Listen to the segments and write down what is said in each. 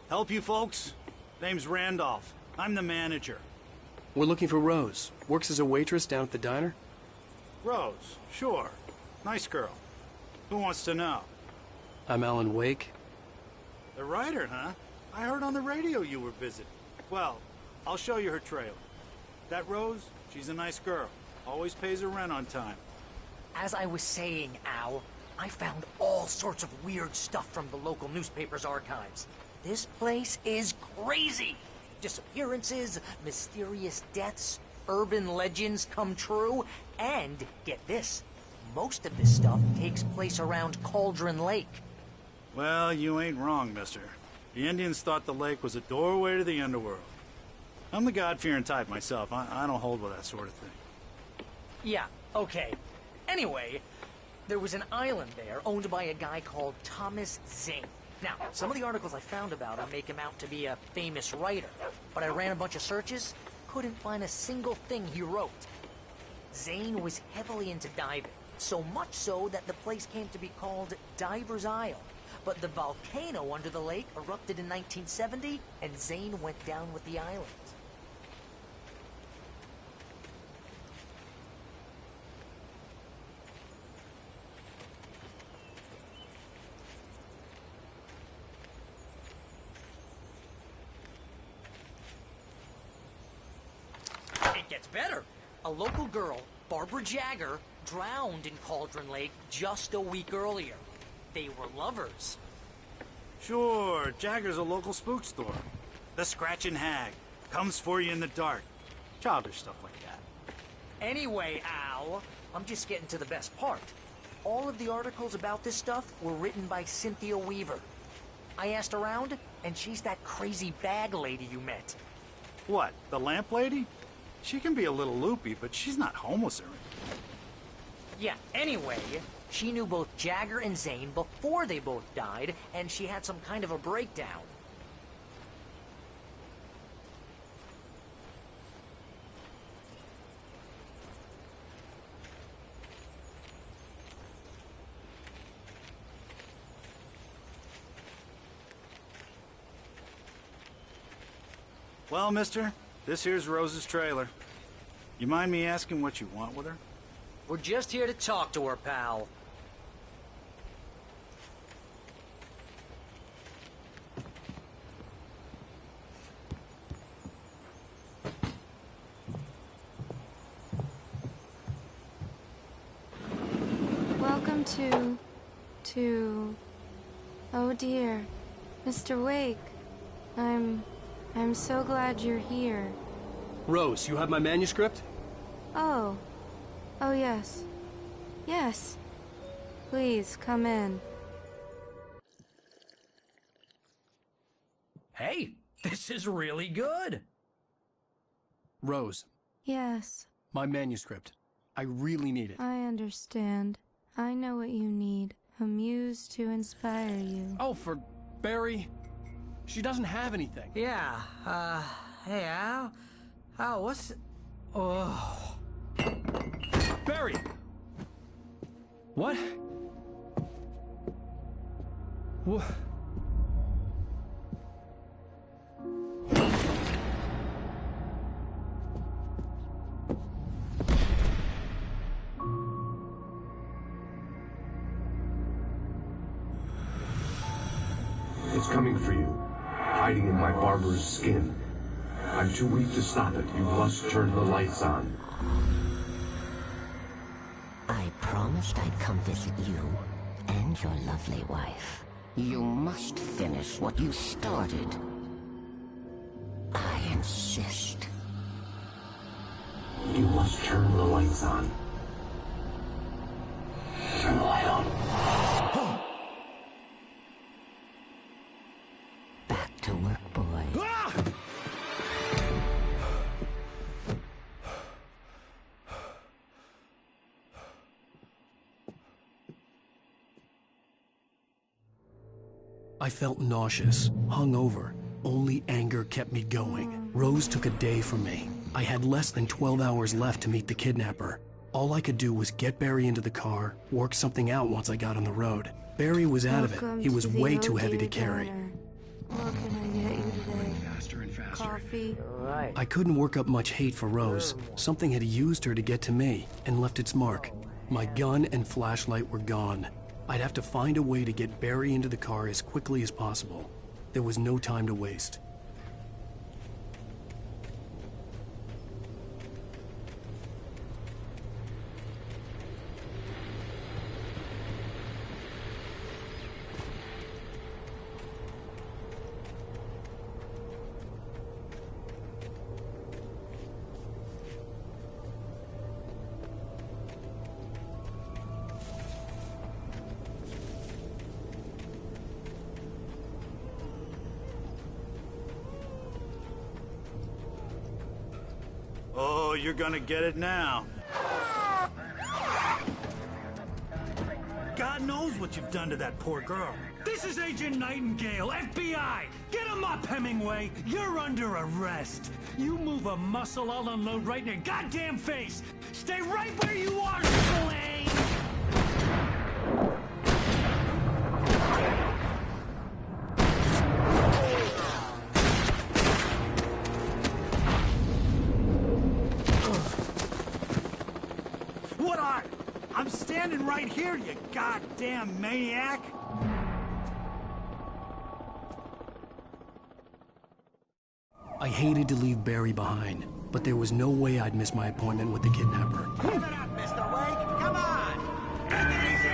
Help you folks? Name's Randolph. I'm the manager. We're looking for Rose. Works as a waitress down at the diner? Rose, sure. Nice girl. Who wants to know? I'm Alan Wake. The writer, huh? I heard on the radio you were visiting. Well, I'll show you her trailer. That Rose, she's a nice girl. Always pays her rent on time. As I was saying, Al, I found all sorts of weird stuff from the local newspaper's archives. This place is crazy! Disappearances, mysterious deaths, urban legends come true, and, get this, most of this stuff takes place around Cauldron Lake. Well, you ain't wrong, mister. The Indians thought the lake was a doorway to the underworld. I'm the God-fearing type myself. I don't hold with that sort of thing. Yeah, okay. Anyway, there was an island there owned by a guy called Thomas Zane. Now, some of the articles I found about him make him out to be a famous writer, but I ran a bunch of searches, couldn't find a single thing he wrote. Zane was heavily into diving, so much so that the place came to be called Diver's Isle. But the volcano under the lake erupted in 1970, and Zane went down with the island. It gets better. A local girl, Barbara Jagger, drowned in Cauldron Lake just a week earlier. They were lovers. Sure, Jagger's a local spook store. The Scratchin' Hag. Comes for you in the dark. Childish stuff like that. Anyway, Al, I'm just getting to the best part. All of the articles about this stuff were written by Cynthia Weaver. I asked around, and she's that crazy bag lady you met. What, the lamp lady? She can be a little loopy, but she's not homeless or anything. Yeah, anyway, she knew both Jagger and Zane before they both died, and she had some kind of a breakdown. Well, mister, this here's Rose's trailer. You mind me asking what you want with her? We're just here to talk to her, pal. Welcome to... Oh dear, Mr. Wake. I'm so glad you're here. Rose, you have my manuscript? Oh. Oh, yes. Yes. Please, come in. Hey, this is really good. Rose, Yes, my manuscript. I really need it. I understand. I know what you need. A muse to inspire you. Oh, for Barry? She doesn't have anything. Yeah, hey, Al? Al, what's... Oh... Barry! What? What? It's coming for you, hiding in my barber's skin. I'm too weak to stop it. You must turn the lights on. I promised I'd come visit you and your lovely wife. You must finish what you started. I insist. You must turn the lights on. Turn the light on. Back to work, boy. I felt nauseous, hungover. Only anger kept me going. Rose took a day from me. I had less than 12 hours left to meet the kidnapper. All I could do was get Barry into the car, work something out once I got on the road. Barry was out of it. Welcome He was to the way Oh too heavy to Dear carry. Diner. What can I get you today? Faster and faster. Coffee? Right. I couldn't work up much hate for Rose. Something had used her to get to me and left its mark. My gun and flashlight were gone. I'd have to find a way to get Barry into the car as quickly as possible. There was no time to waste. Oh, you're gonna get it now. God knows what you've done to that poor girl. This is Agent Nightingale, FBI! Get him up, Hemingway! You're under arrest! You move a muscle, I'll unload right in your goddamn face! Stay right where you are, Spillane! What are? I'm standing right here, you goddamn maniac! I hated to leave Barry behind, but there was no way I'd miss my appointment with the kidnapper. Give it up, Mr. Wake! Come on! Take it easy!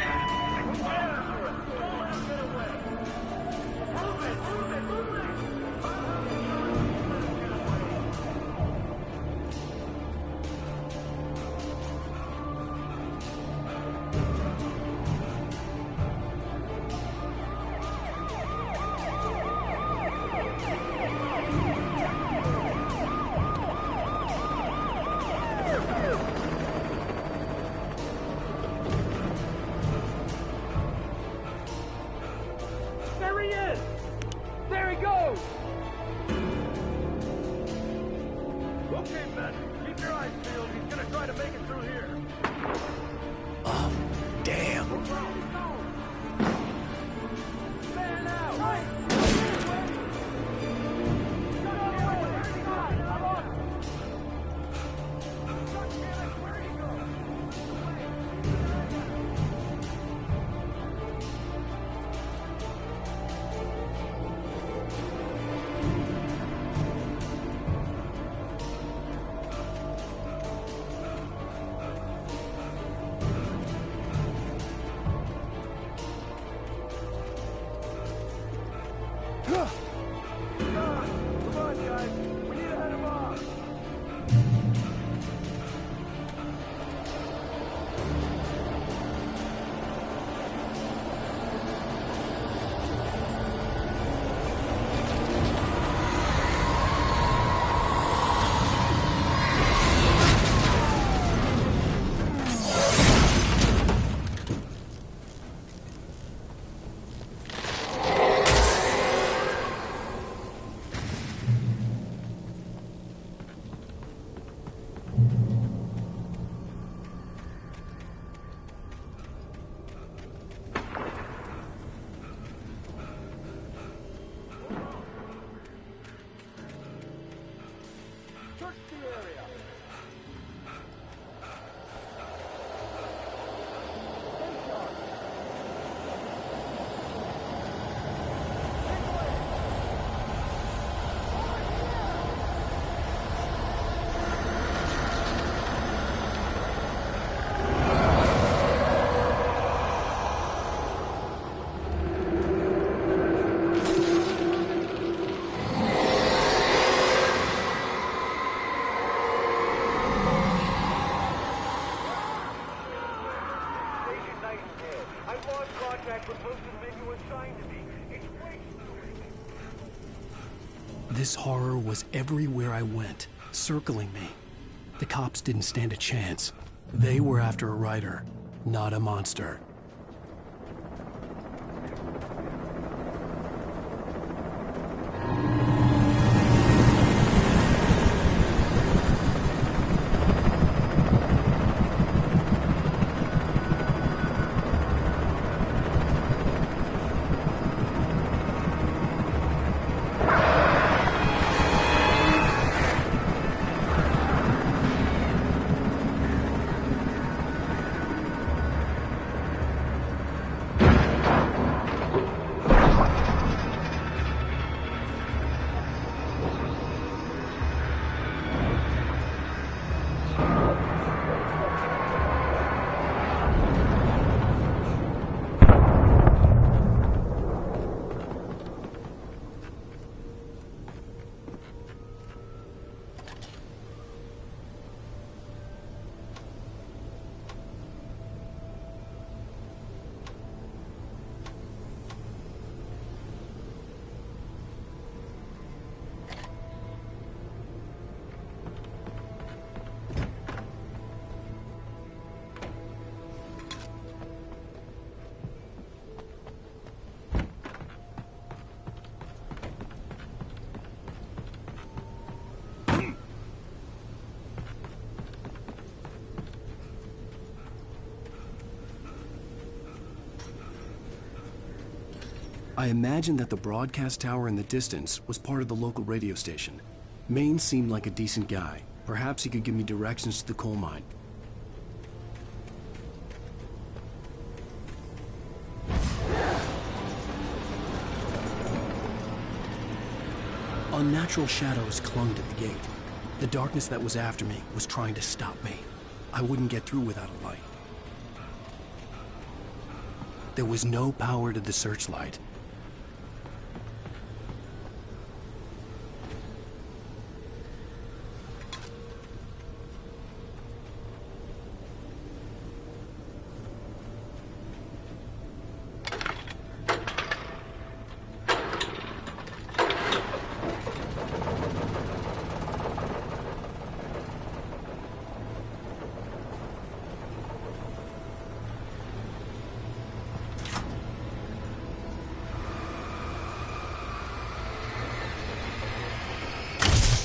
There he is! There he goes! Okay, men, keep your eyes peeled. He's gonna try to make it through here. Oh, damn. Man out! Right! Come on, guys. We need to head him off. Search the area. Agent Nightingale, I've lost contact with most of the men you were assigned to me. It's way This horror was everywhere I went, circling me. The cops didn't stand a chance. They were after a writer, not a monster. I imagined that the broadcast tower in the distance was part of the local radio station. Maine seemed like a decent guy. Perhaps he could give me directions to the coal mine. Unnatural shadows clung to the gate. The darkness that was after me was trying to stop me. I wouldn't get through without a light. There was no power to the searchlight.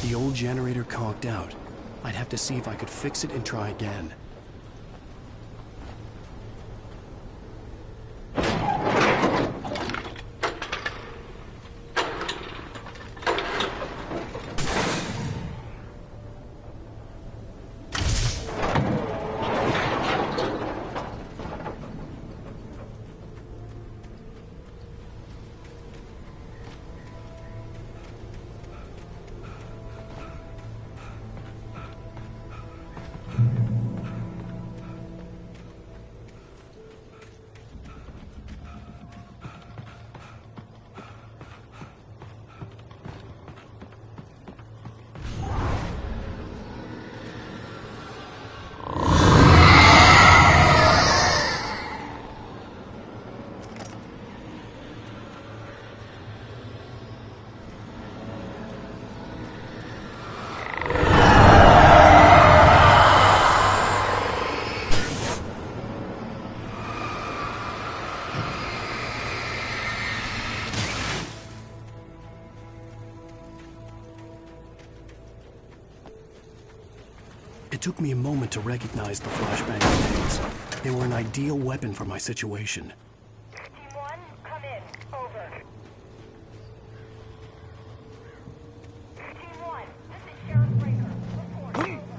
The old generator conked out. I'd have to see if I could fix it and try again. It took me a moment to recognize the flashbang grenades. They were an ideal weapon for my situation. Team 1, come in. Over. Team 1, this is Sheriff Breaker. Report. Over.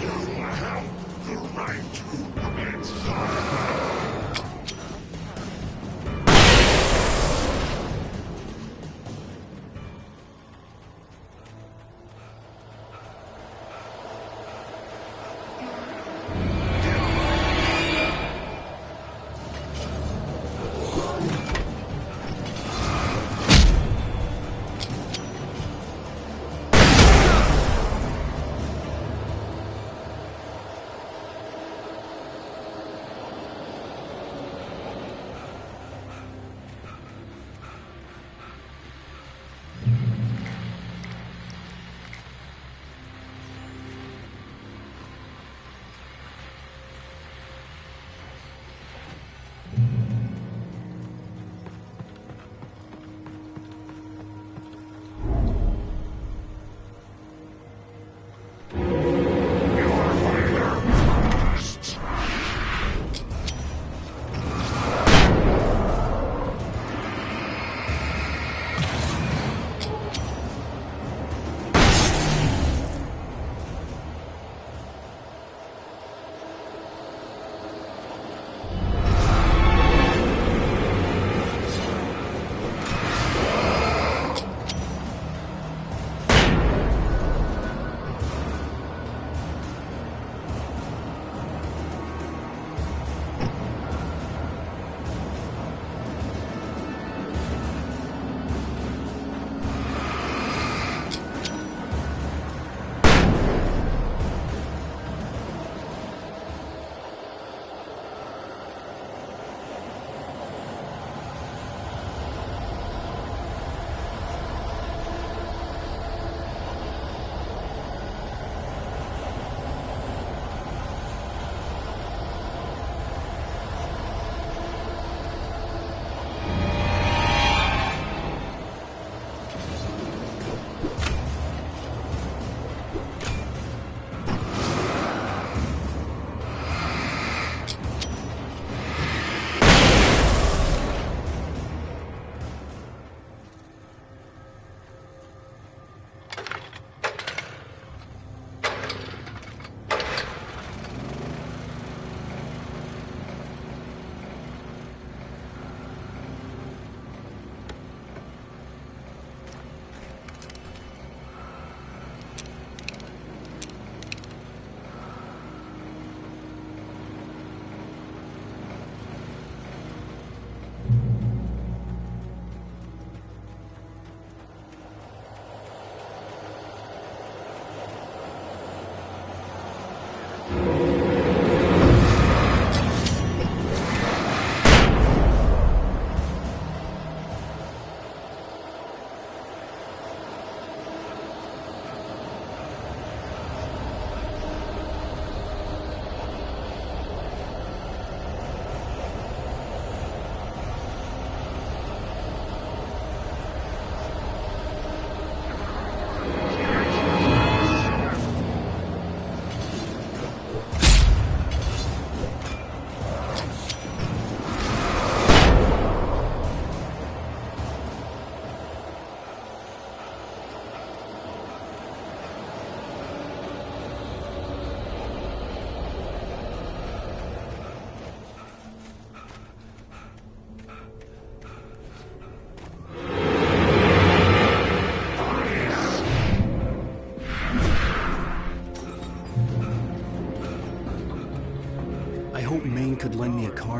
You have the right to commit suicide.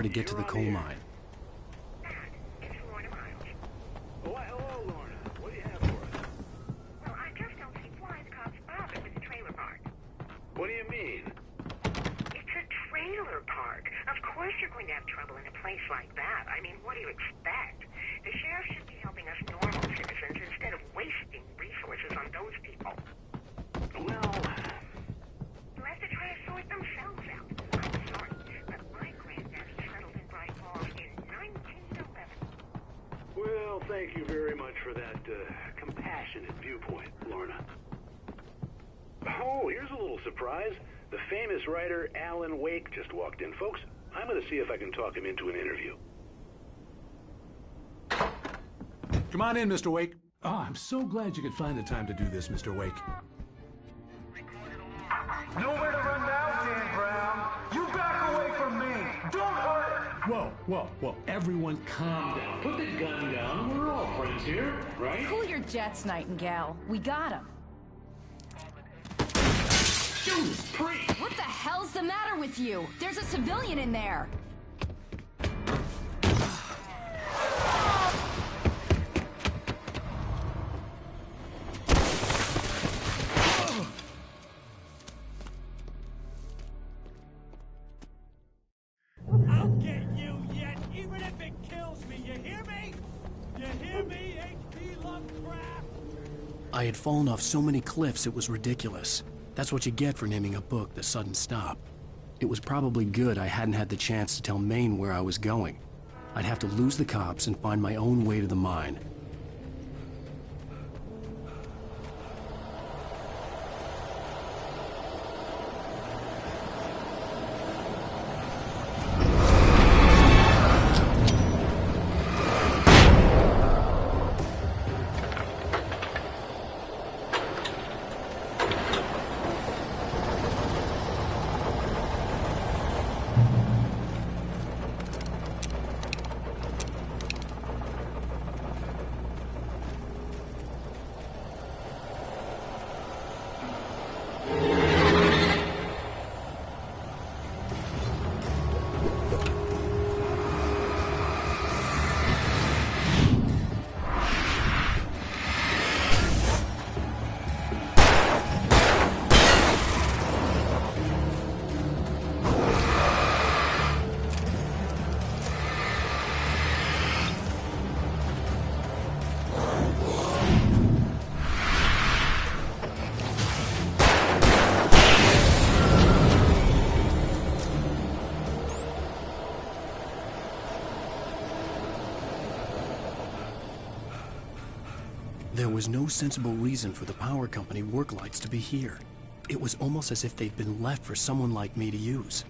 car to get to the coal mine. It's Lorna Miles. Oh, hello, Lorna. What do you have for us? Well, I just don't see why the cops bothered with the trailer park. What do you mean? It's a trailer park. Of course you're going to have trouble in a place like that. I mean, what do you expect? The sheriff should be helping us normal citizens instead of wasting resources on those people. Well, They'll have to try to sort themselves out. I'm sorry, but my granddaddy settled in Bright Falls in 1911. well, thank you very much for that compassionate viewpoint, Lorna. Oh, here's a little surprise. The famous writer Alan Wake just walked in. Folks, I'm going to see if I can talk him into an interview. Come on in, Mr. Wake. Oh, I'm so glad you could find the time to do this, Mr. Wake. Nowhere to run now, Dan Brown. You back away from me. Don't hurt her. Whoa. Everyone calm down. Put the gun down. We're all friends here, right? Cool your jets, Nightingale. We got him. Judas Priest! What the hell's the matter with you? There's a civilian in there. I'll get you yet, even if it kills me. You hear me? You hear me, H.P. Lovecraft? I had fallen off so many cliffs it was ridiculous. That's what you get for naming a book The Sudden Stop. It was probably good I hadn't had the chance to tell Maine where I was going. I'd have to lose the cops and find my own way to the mine. There was no sensible reason for the power company work lights to be here. It was almost as if they'd been left for someone like me to use.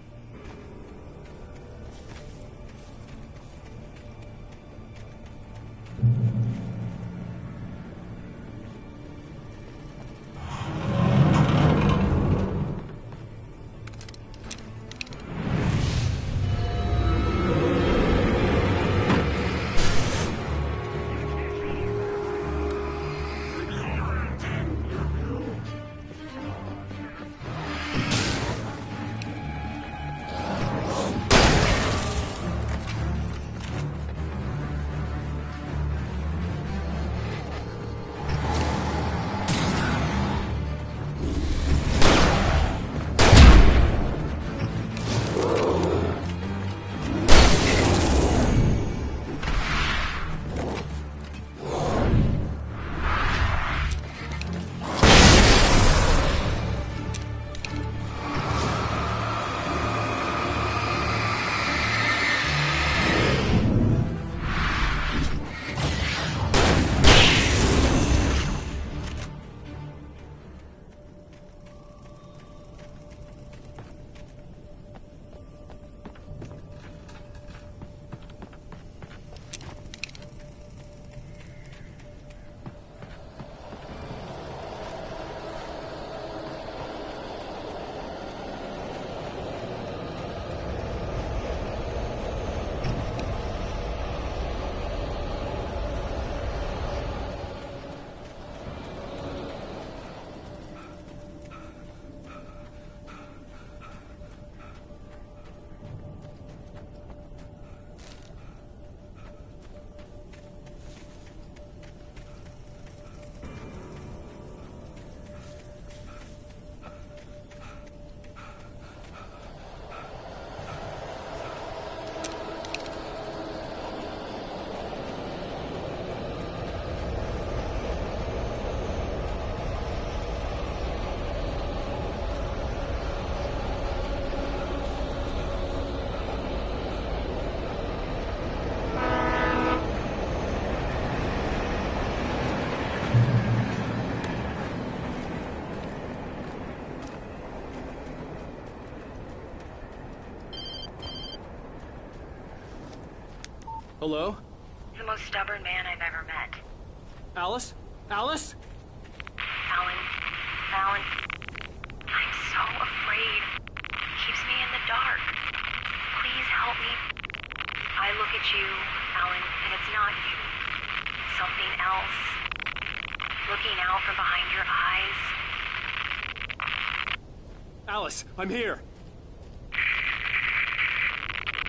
Hello? The most stubborn man I've ever met. Alice? Alice? Alan, I'm so afraid. He keeps me in the dark. Please help me. I look at you, Alan, and it's not you. Something else. Looking out from behind your eyes. Alice, I'm here.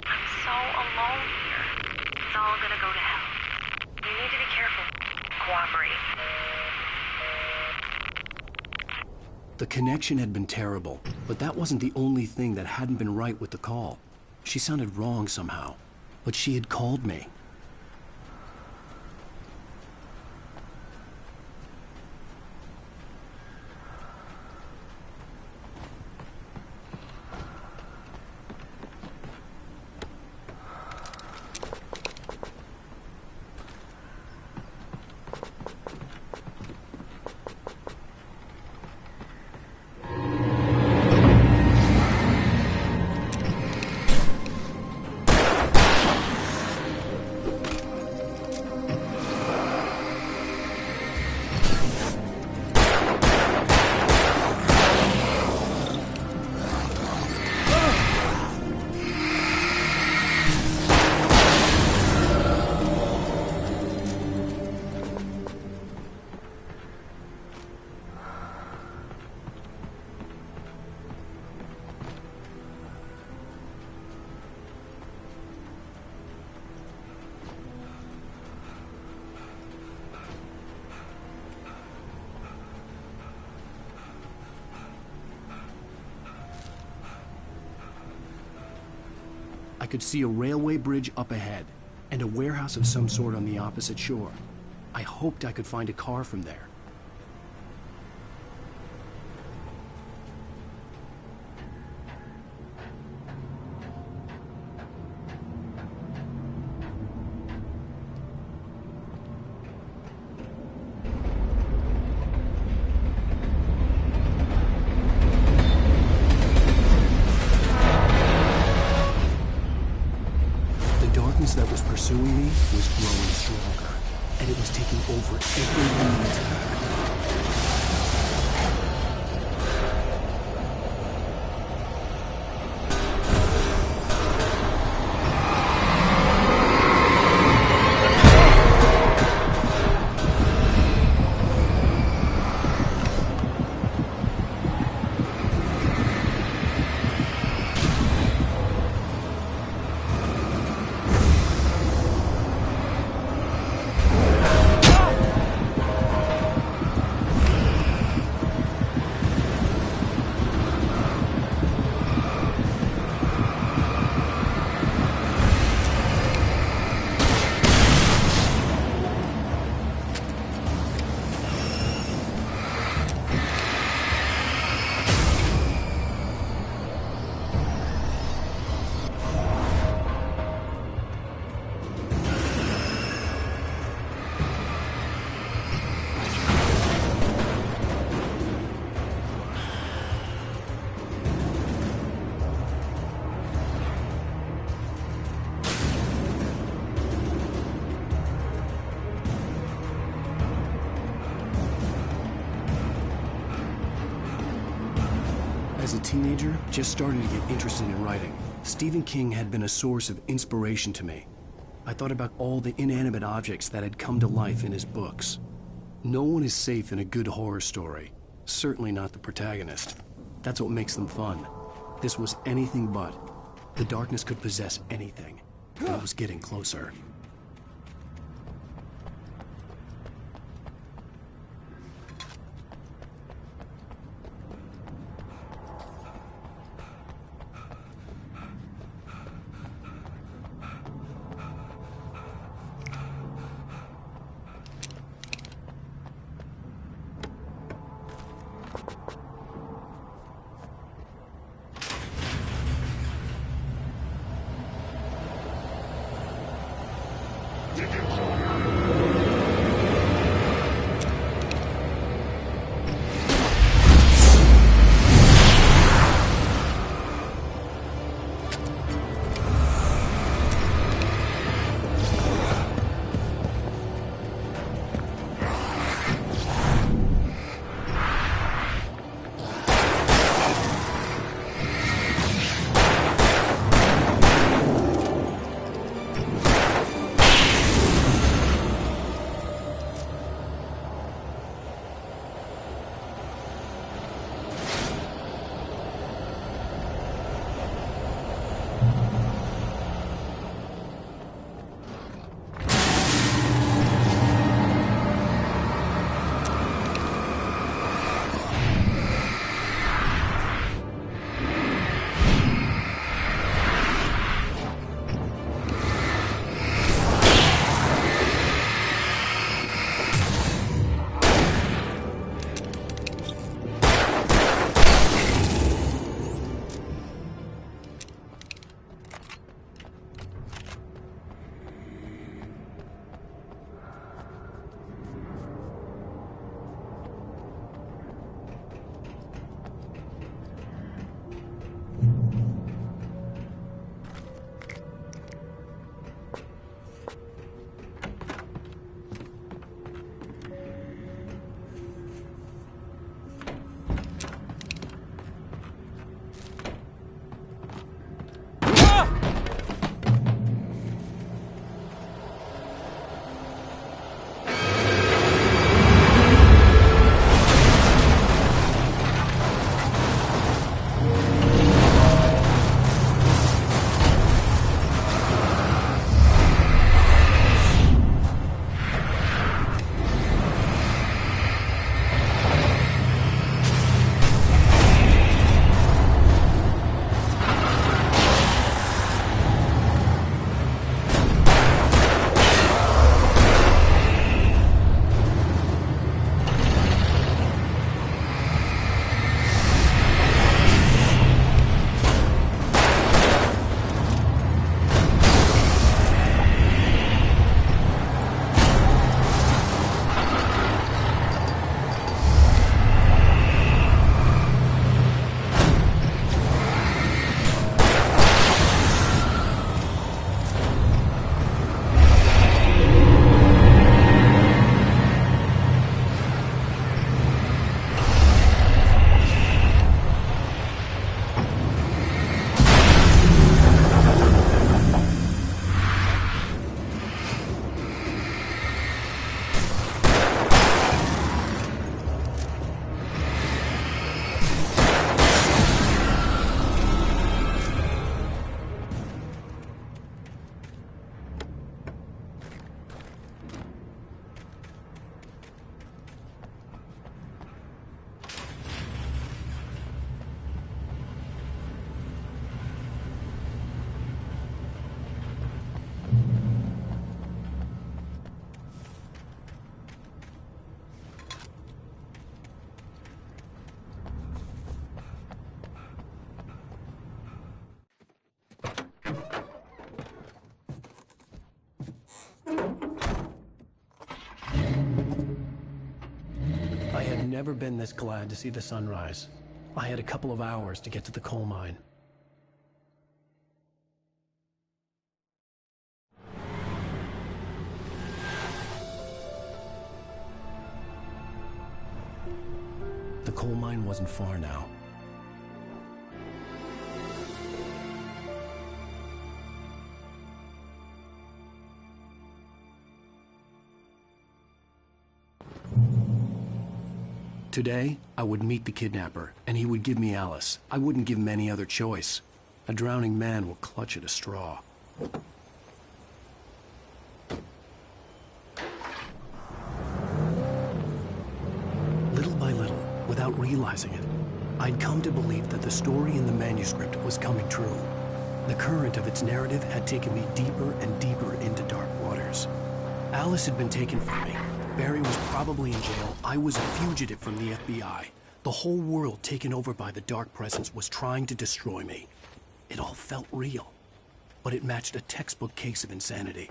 I'm so alone here. It's all gonna go to hell. You need to be careful. Cooperate. The connection had been terrible, but that wasn't the only thing that hadn't been right with the call. She sounded wrong somehow, but she had called me. I could see a railway bridge up ahead, and a warehouse of some sort on the opposite shore. I hoped I could find a car from there. That was pursuing me was growing stronger, and it was taking over every moment. As a teenager, just starting to get interested in writing, Stephen King had been a source of inspiration to me. I thought about all the inanimate objects that had come to life in his books. No one is safe in a good horror story. Certainly not the protagonist. That's what makes them fun. This was anything but. The darkness could possess anything, and it was getting closer. never been this glad to see the sunrise. I had a couple of hours to get to the coal mine. The coal mine wasn't far now. Today, I would meet the kidnapper, and he would give me Alice. I wouldn't give him any other choice. A drowning man will clutch at a straw. Little by little, without realizing it, I'd come to believe that the story in the manuscript was coming true. The current of its narrative had taken me deeper and deeper into dark waters. Alice had been taken from me. Barry was probably in jail. I was a fugitive from the FBI. The whole world taken over by the Dark Presence was trying to destroy me. It all felt real, but it matched a textbook case of insanity.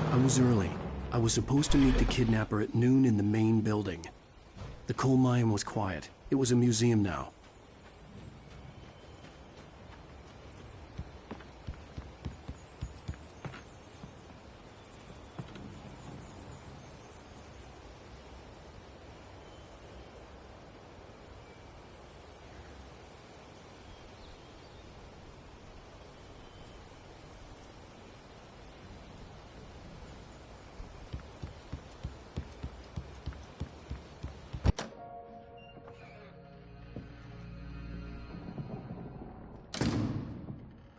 I was early. I was supposed to meet the kidnapper at noon in the main building. The coal mine was quiet. It was a museum now.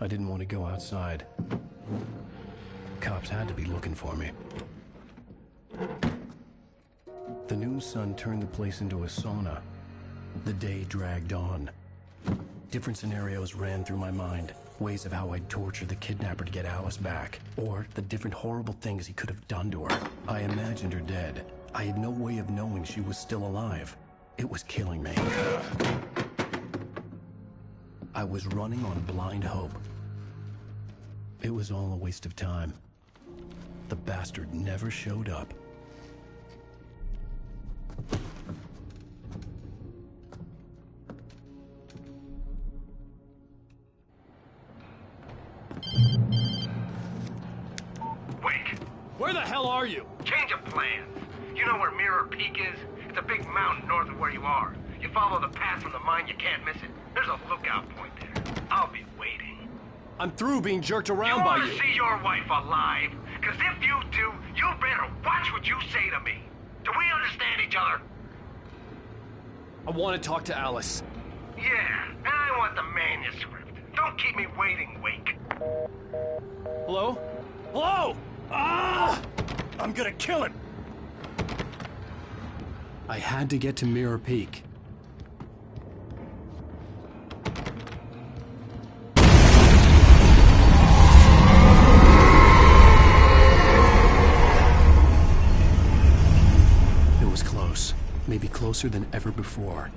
I didn't want to go outside. Cops had to be looking for me. The noon sun turned the place into a sauna. The day dragged on. Different scenarios ran through my mind. Ways of how I'd torture the kidnapper to get Alice back. Or the different horrible things he could have done to her. I imagined her dead. I had no way of knowing she was still alive. It was killing me. I was running on blind hope. It was all a waste of time. The bastard never showed up. Wake! Where the hell are you? Change of plans. You know where Mirror Peak is? It's a big mountain north of where you are. You follow the path from the mine, you can't miss it. There's a lookout point there. I'll be waiting. I'm through being jerked around by you. You want to see your wife alive? Because if you do, you better watch what you say to me. Do we understand each other? I want to talk to Alice. Yeah, and I want the manuscript. Don't keep me waiting, Wake. Hello? Hello! Ah! I'm gonna kill him! I had to get to Mirror Peak. It was close. Maybe closer than ever before.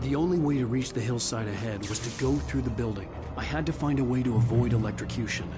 The only way to reach the hillside ahead was to go through the building. I had to find a way to avoid electrocution.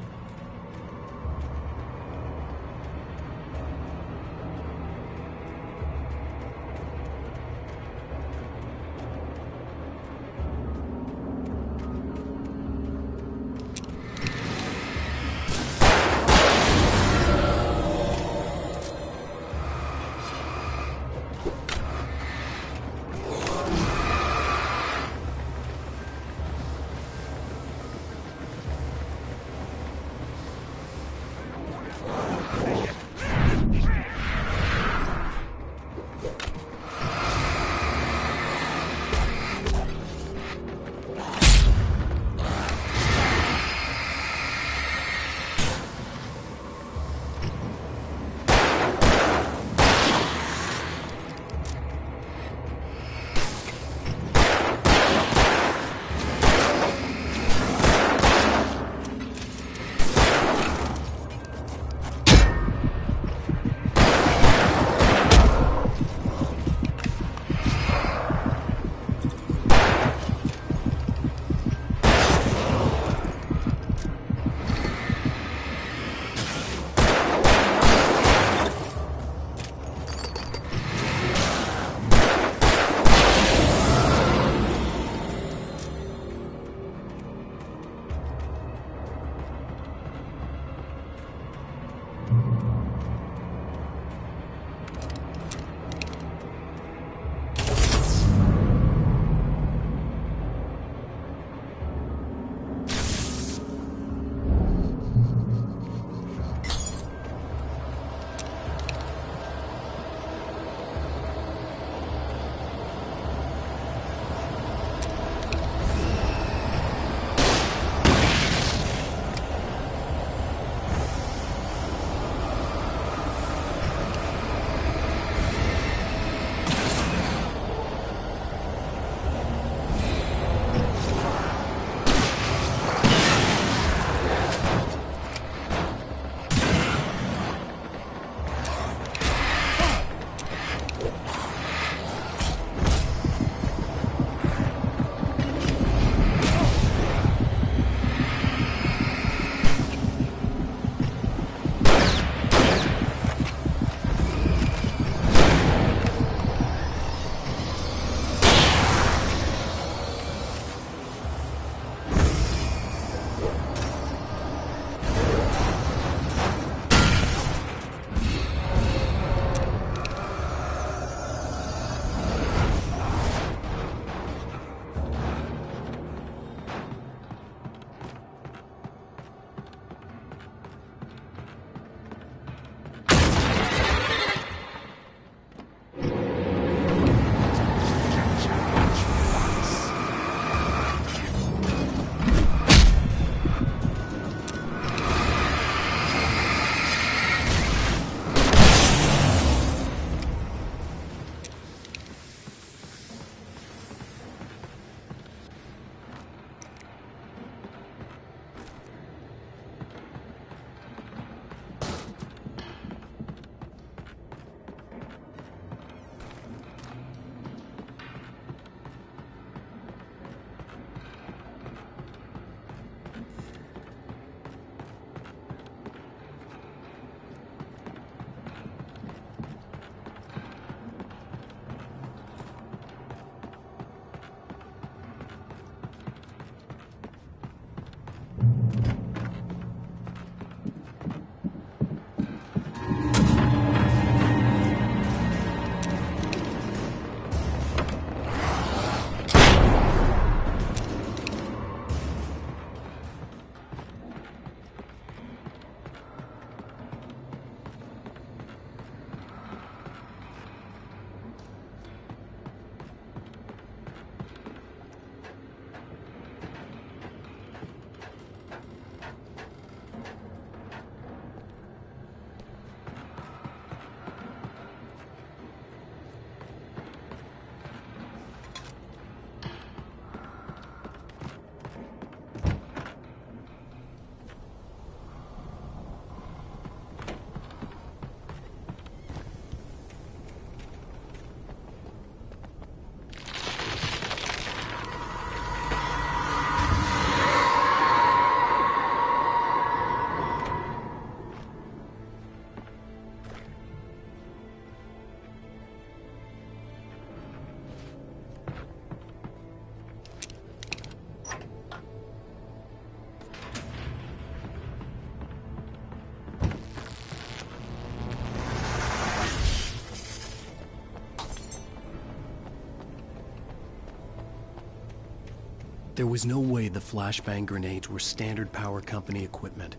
There was no way the flashbang grenades were Standard Power Company equipment.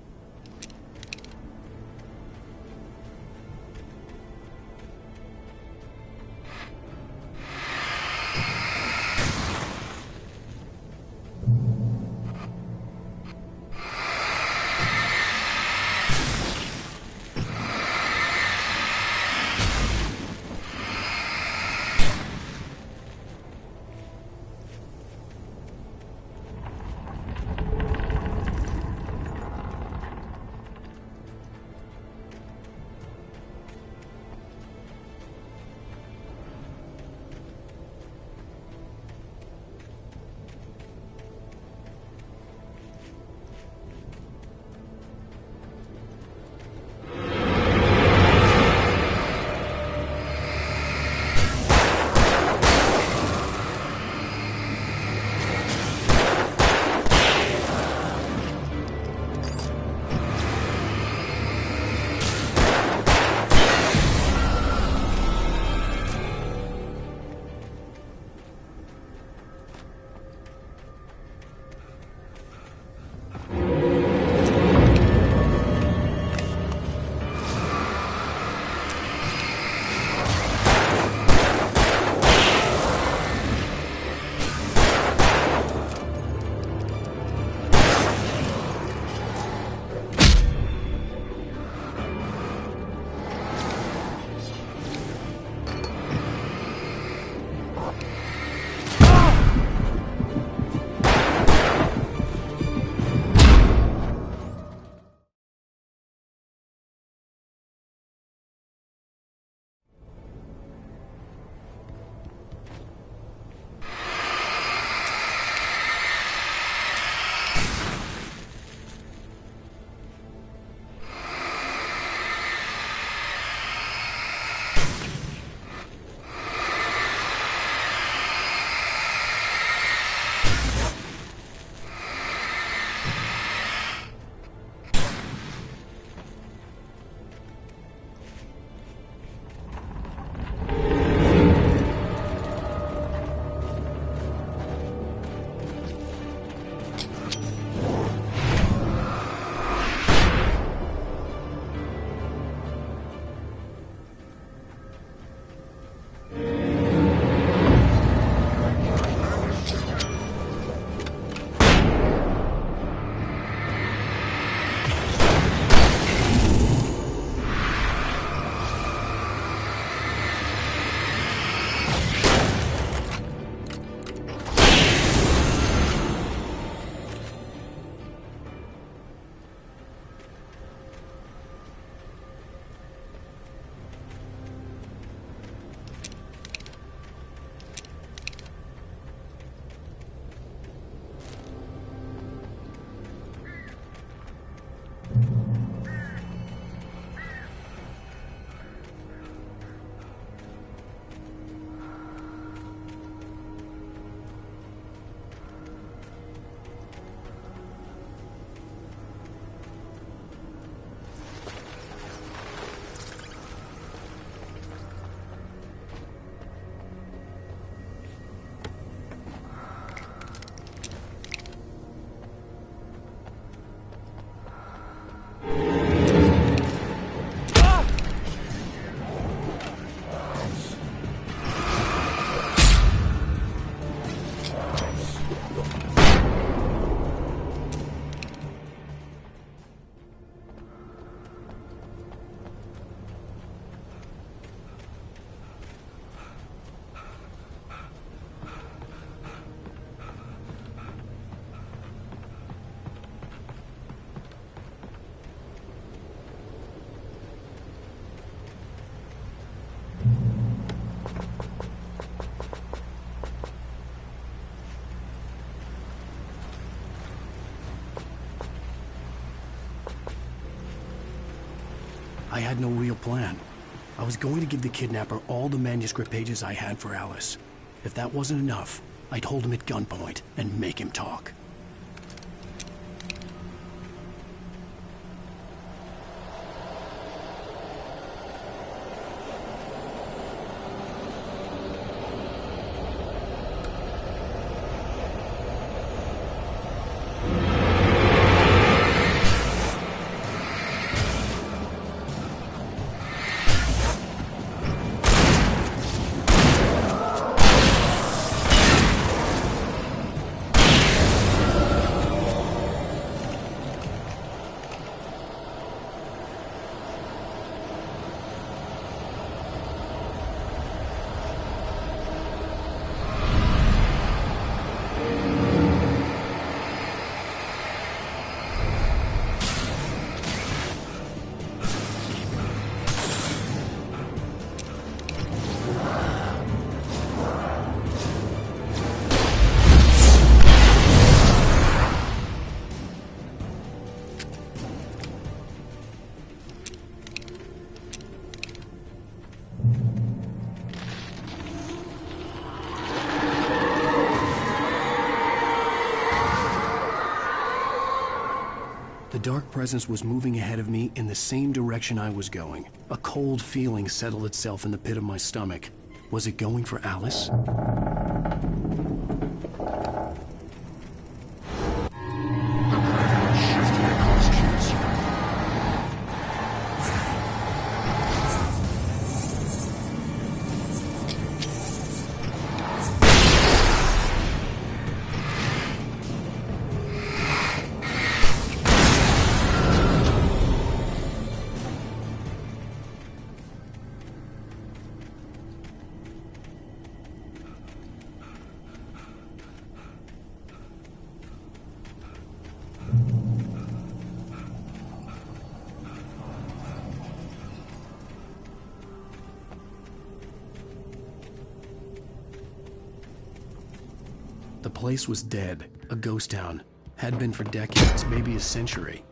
I had no real plan. I was going to give the kidnapper all the manuscript pages I had for Alice. If that wasn't enough, I'd hold him at gunpoint and make him talk. The dark presence was moving ahead of me in the same direction I was going. A cold feeling settled itself in the pit of my stomach. Was it going for Alice? The place was dead, a ghost town. Had been for decades, maybe a century.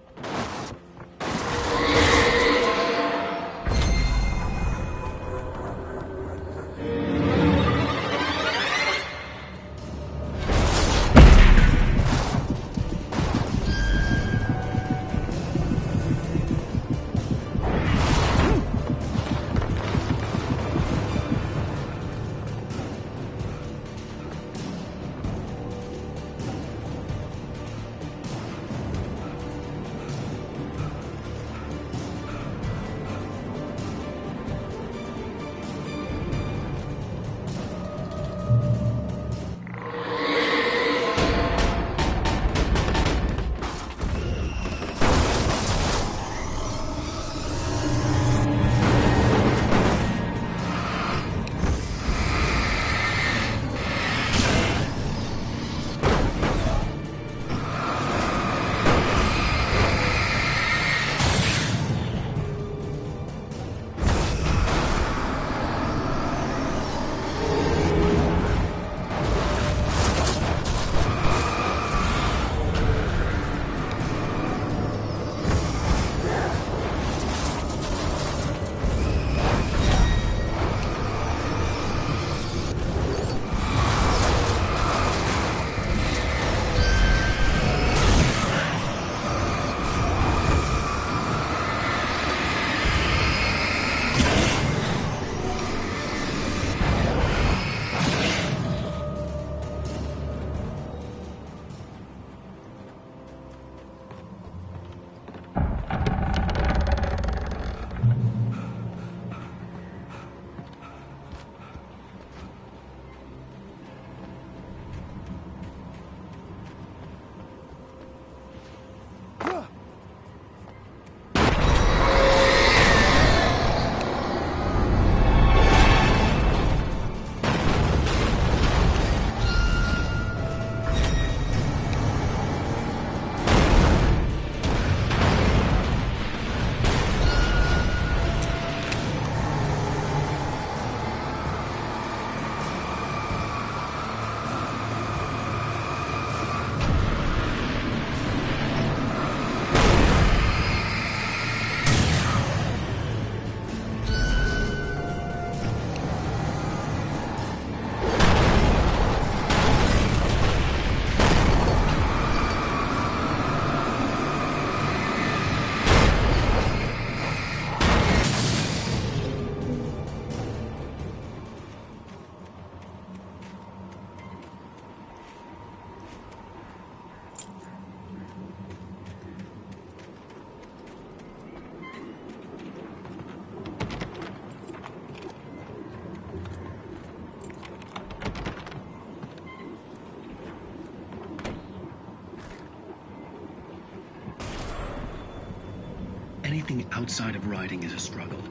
Anything outside of writing is a struggle.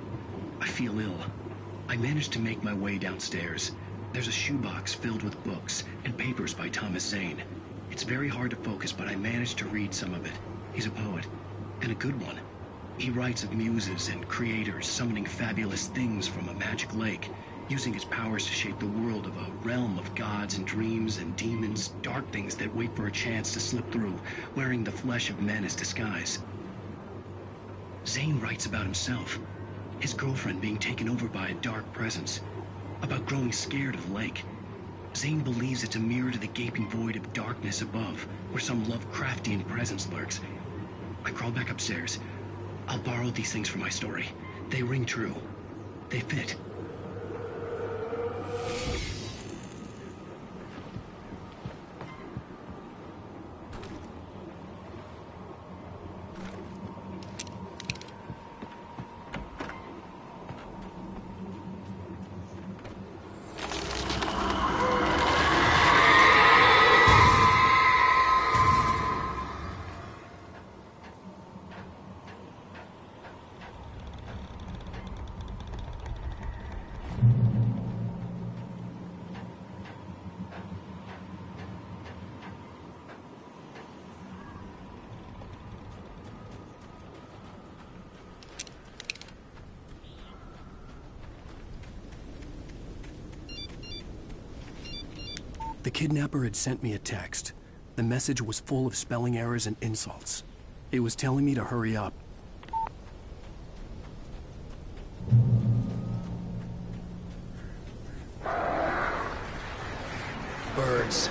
I feel ill. I managed to make my way downstairs. There's a shoebox filled with books and papers by Thomas Zane. It's very hard to focus, but I managed to read some of it. He's a poet, and a good one. He writes of muses and creators summoning fabulous things from a magic lake, using his powers to shape the world of a realm of gods and dreams and demons, dark things that wait for a chance to slip through, wearing the flesh of men as disguise. Zane writes about himself, his girlfriend being taken over by a dark presence, about growing scared of the lake. Zane believes it's a mirror to the gaping void of darkness above, where some Lovecraftian presence lurks. I crawled back upstairs. I'll borrow these things for my story. They ring true. They fit. The kidnapper had sent me a text. The message was full of spelling errors and insults. It was telling me to hurry up. Birds.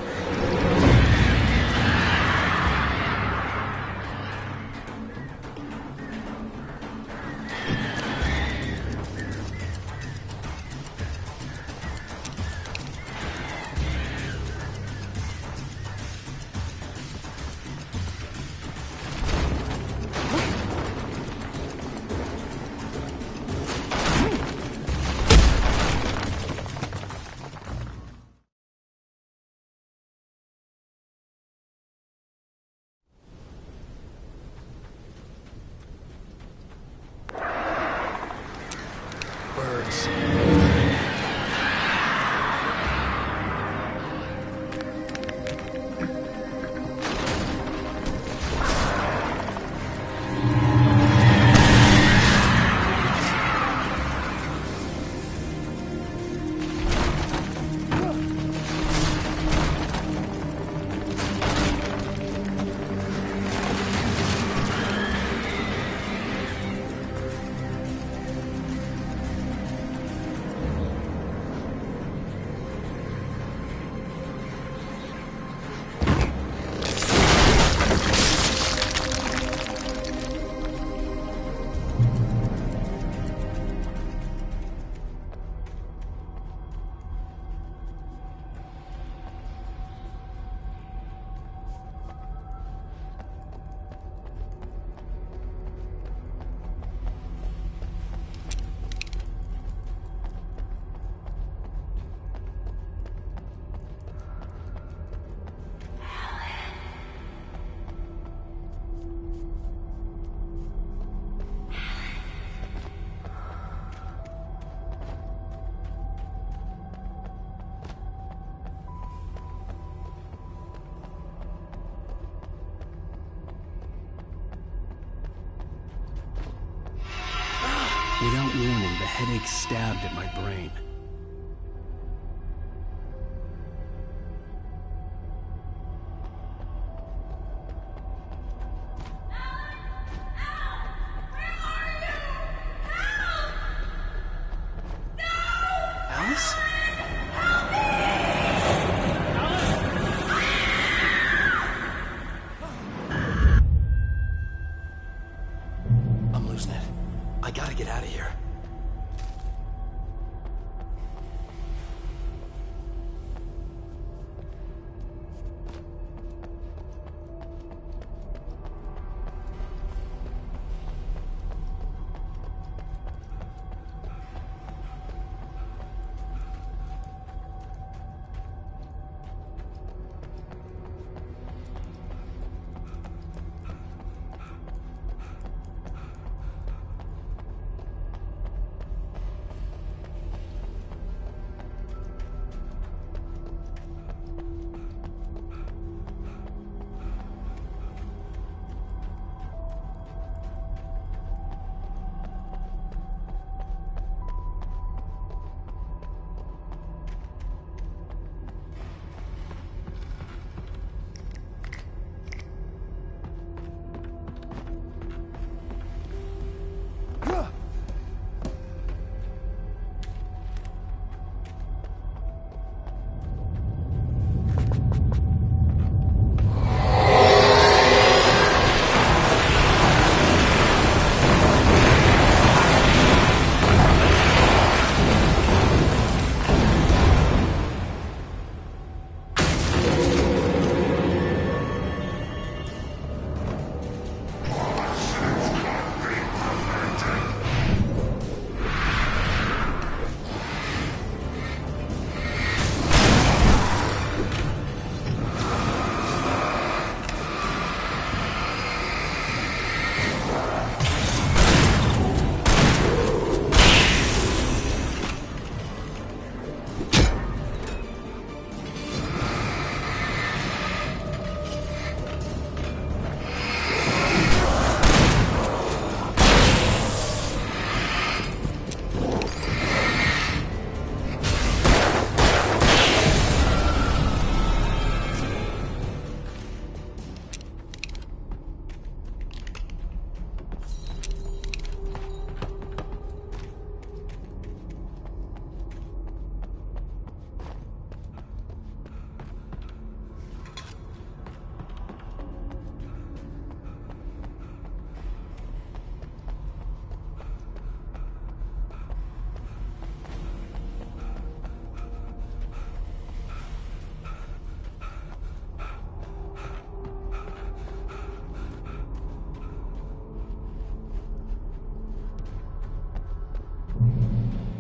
Without warning, the headache stabbed at my brain. Alice? I'm losing it. I gotta get out of here.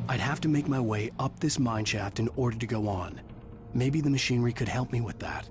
I'd have to make my way up this mine shaft in order to go on. Maybe the machinery could help me with that.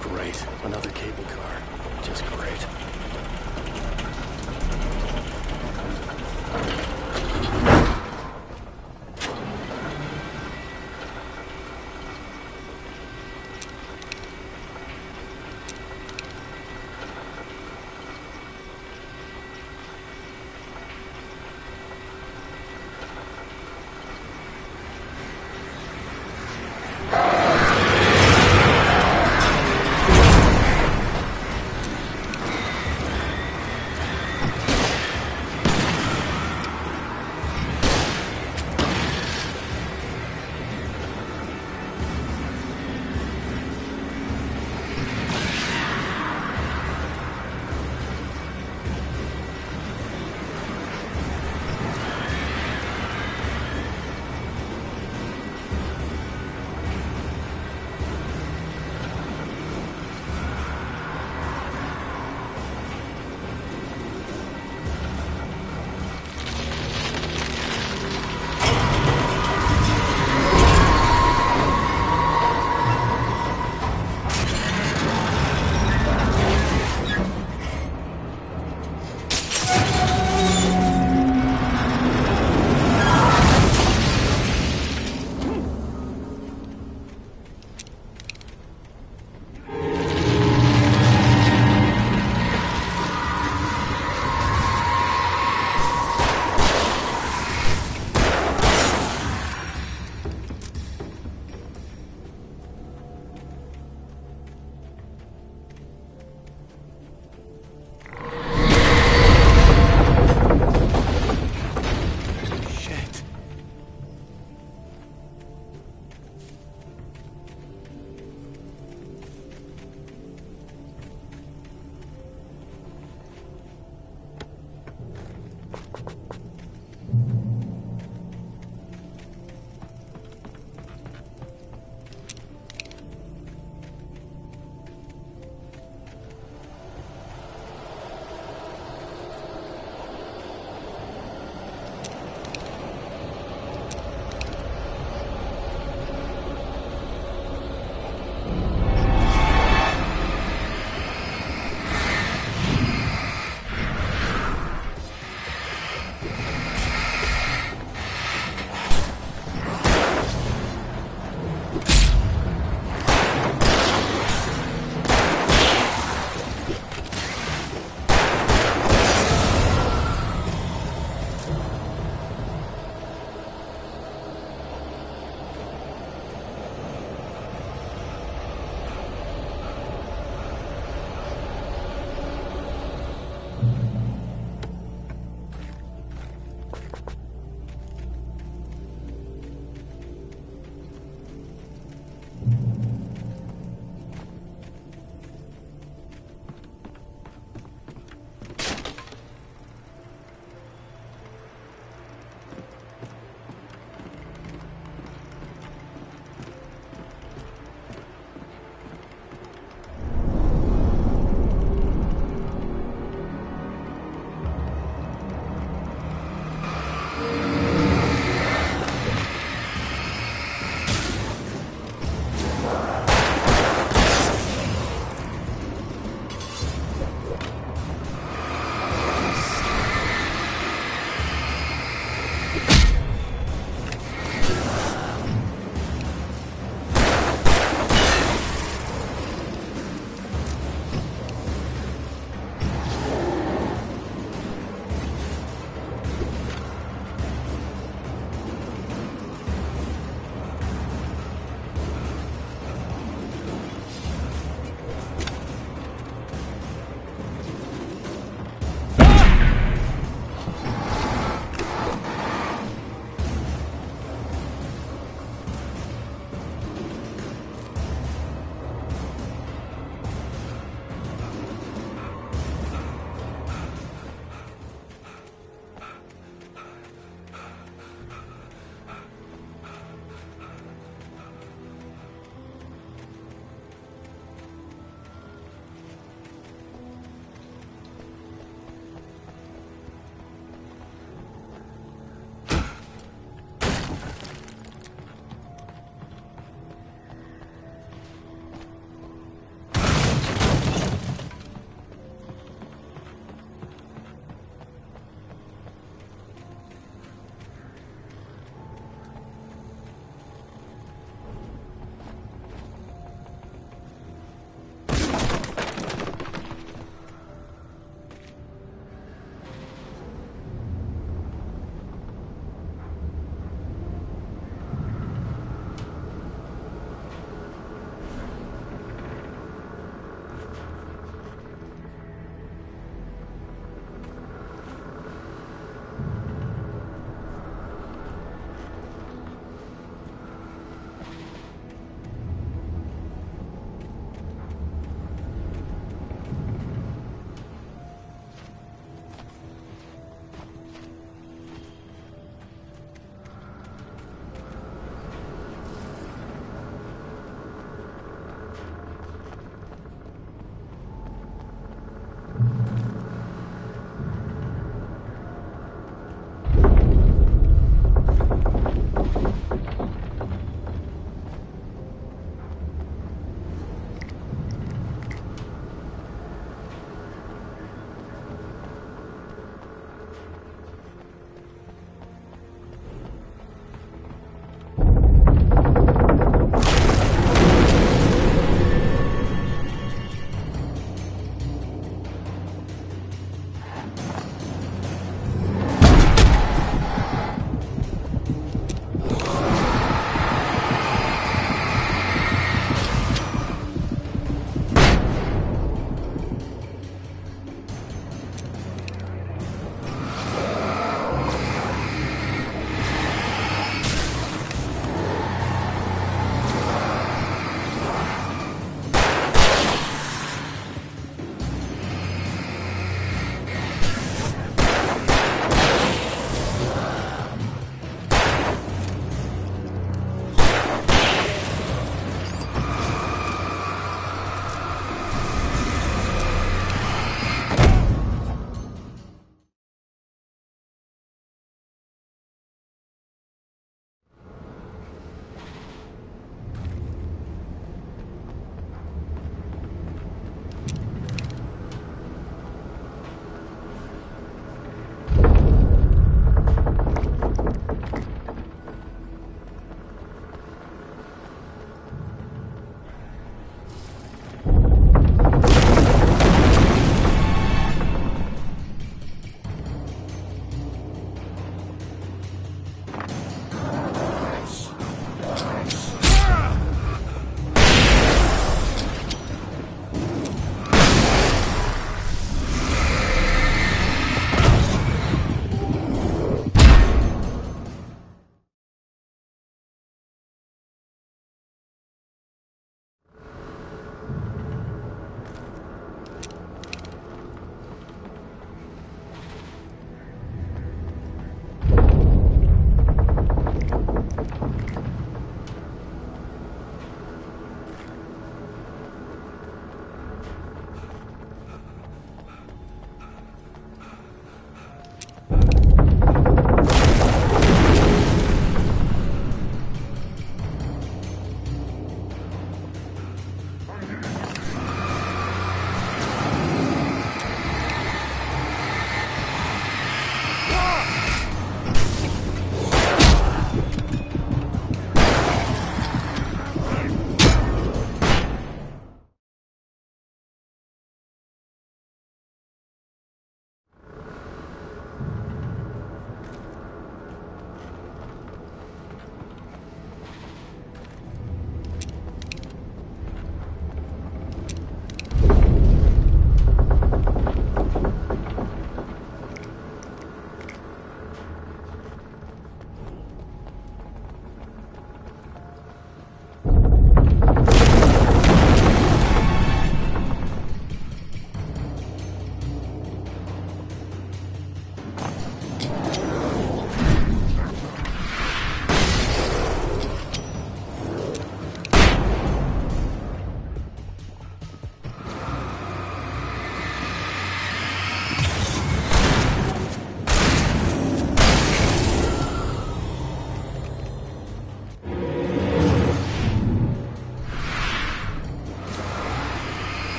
Great. Another cable car. Just great.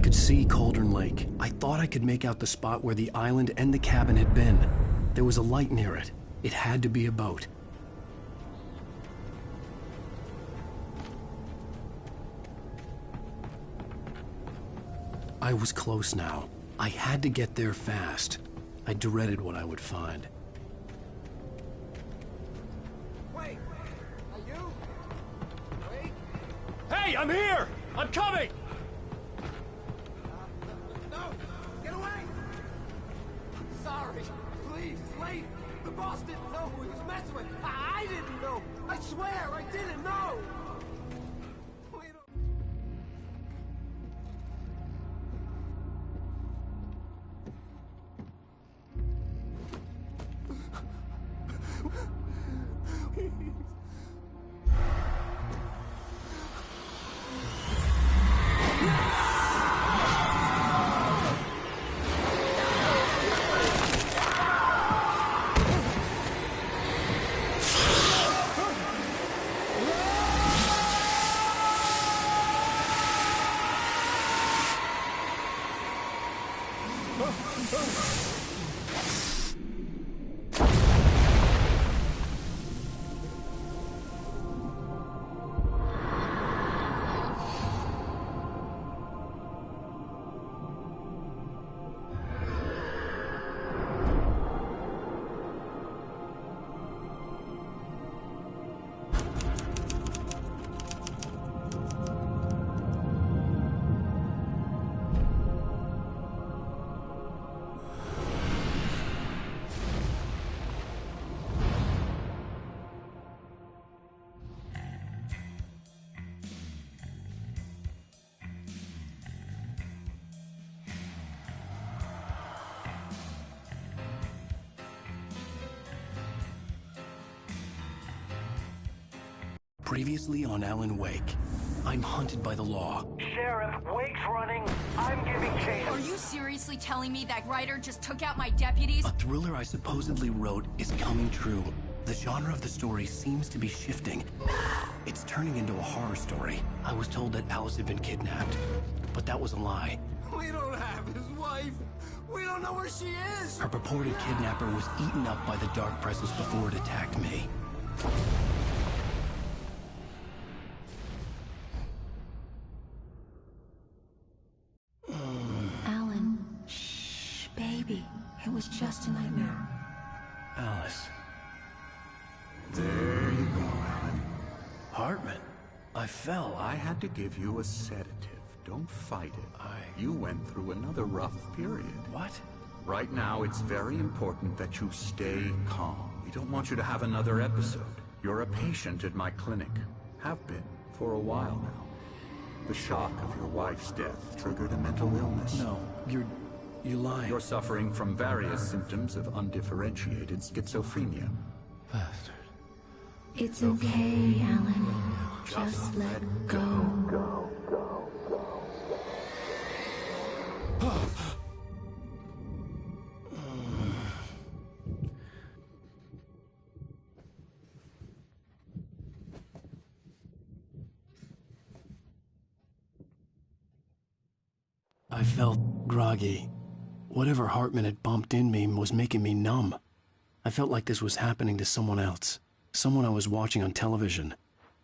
could see Cauldron Lake. I thought I could make out the spot where the island and the cabin had been. There was a light near it. It had to be a boat. I was close now. I had to get there fast. I dreaded what I would find. Wait! Are you? Wait! Hey, I'm here! I'm coming! No! Get away! Sorry. Please, it's late. The boss didn't know who he was messing with. I didn't know. I swear, I didn't know. Previously on Alan Wake, I'm hunted by the law. Sheriff, Wake's running. I'm giving chase. Are you seriously telling me that writer just took out my deputies? A thriller I supposedly wrote is coming true. The genre of the story seems to be shifting. It's turning into a horror story. I was told that Alice had been kidnapped, but that was a lie. We don't have his wife. We don't know where she is. Her purported kidnapper was eaten up by the dark presence before it attacked me. Alan, shh, baby. It was just a nightmare. Alice. There you go, Alan. Hartman, I fell. I had to give you a sedative. Don't fight it. You went through another rough period. What? Right now, it's very important that you stay calm. We don't want you to have another episode. You're a patient at my clinic. Have been for a while now. The shock of your wife's death triggered a mental illness. No, you're lying. You're suffering from various symptoms of undifferentiated schizophrenia. Bastard. It's okay, Alan. Just let go. I felt groggy. Whatever Hartman had bumped in me was making me numb. I felt like this was happening to someone else. Someone I was watching on television.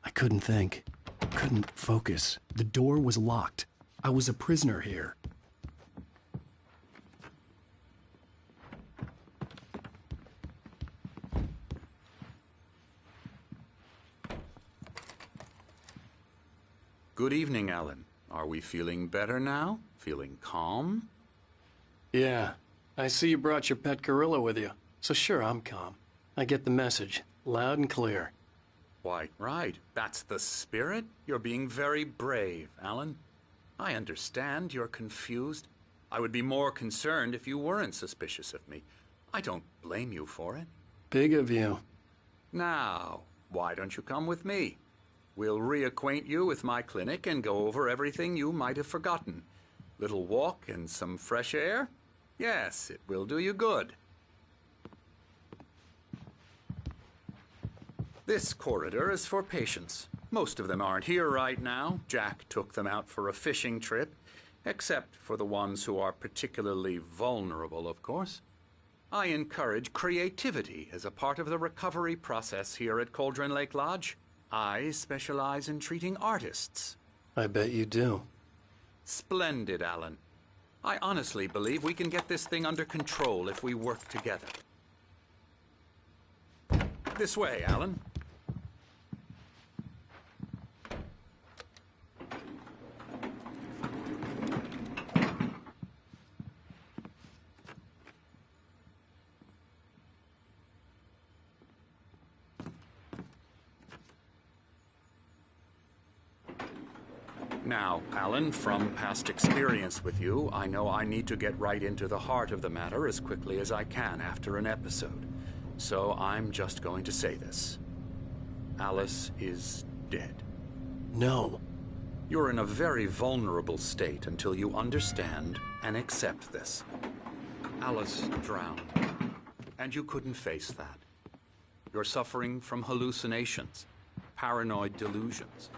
I couldn't think. Couldn't focus. The door was locked. I was a prisoner here. Good evening, Alan. Are we feeling better now? Feeling calm? Yeah. I see you brought your pet gorilla with you. So sure, I'm calm. I get the message. Loud and clear. Why, right. That's the spirit. You're being very brave, Alan. I understand you're confused. I would be more concerned if you weren't suspicious of me. I don't blame you for it. Big of you. Now, why don't you come with me? We'll reacquaint you with my clinic and go over everything you might have forgotten. Little walk and some fresh air? Yes, it will do you good. This corridor is for patients. Most of them aren't here right now. Jack took them out for a fishing trip. Except for the ones who are particularly vulnerable, of course. I encourage creativity as a part of the recovery process here at Cauldron Lake Lodge. I specialize in treating artists. I bet you do. Splendid, Alan. I honestly believe we can get this thing under control if we work together. This way, Alan. Now, Alan, from past experience with you, I know I need to get right into the heart of the matter as quickly as I can after an episode. So I'm just going to say this. Alice is dead. No. You're in a very vulnerable state until you understand and accept this. Alice drowned, and you couldn't face that. You're suffering from hallucinations, paranoid delusions,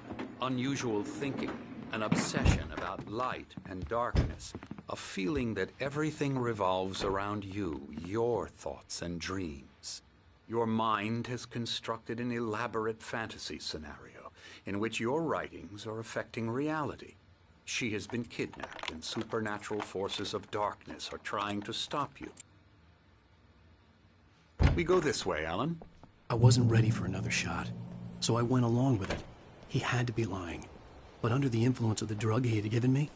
unusual thinking, an obsession about light and darkness, a feeling that everything revolves around you, your thoughts and dreams. Your mind has constructed an elaborate fantasy scenario in which your writings are affecting reality. She has been kidnapped, and supernatural forces of darkness are trying to stop you. We go this way, Alan. I wasn't ready for another shot, so I went along with it. He had to be lying. But under the influence of the drug he had given me,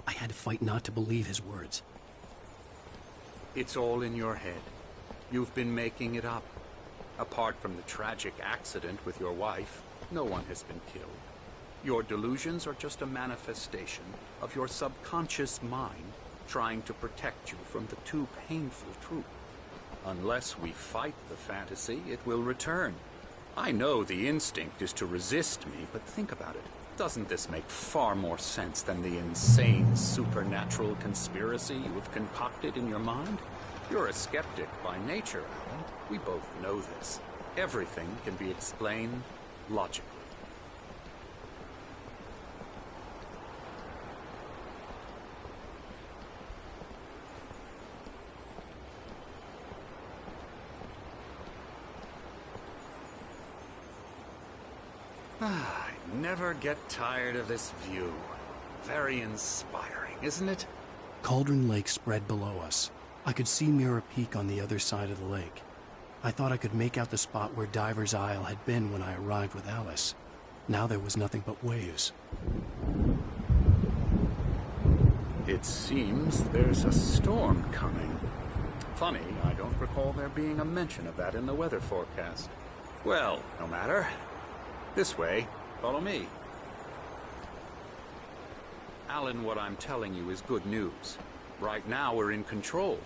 I had to fight not to believe his words. It's all in your head. You've been making it up. Apart from the tragic accident with your wife, no one has been killed. Your delusions are just a manifestation of your subconscious mind trying to protect you from the too painful truth. Unless we fight the fantasy, it will return. I know the instinct is to resist me, but think about it. Doesn't this make far more sense than the insane supernatural conspiracy you have concocted in your mind? You're a skeptic by nature, Alan. We both know this. Everything can be explained logically. I never get tired of this view. Very inspiring, isn't it? Cauldron Lake spread below us. I could see Mirror Peak on the other side of the lake. I thought I could make out the spot where Diver's Isle had been when I arrived with Alice. Now there was nothing but waves. It seems there's a storm coming. Funny, I don't recall there being a mention of that in the weather forecast. Well, no matter. This way. Follow me. Alan, what I'm telling you is good news. Right now, we're in control.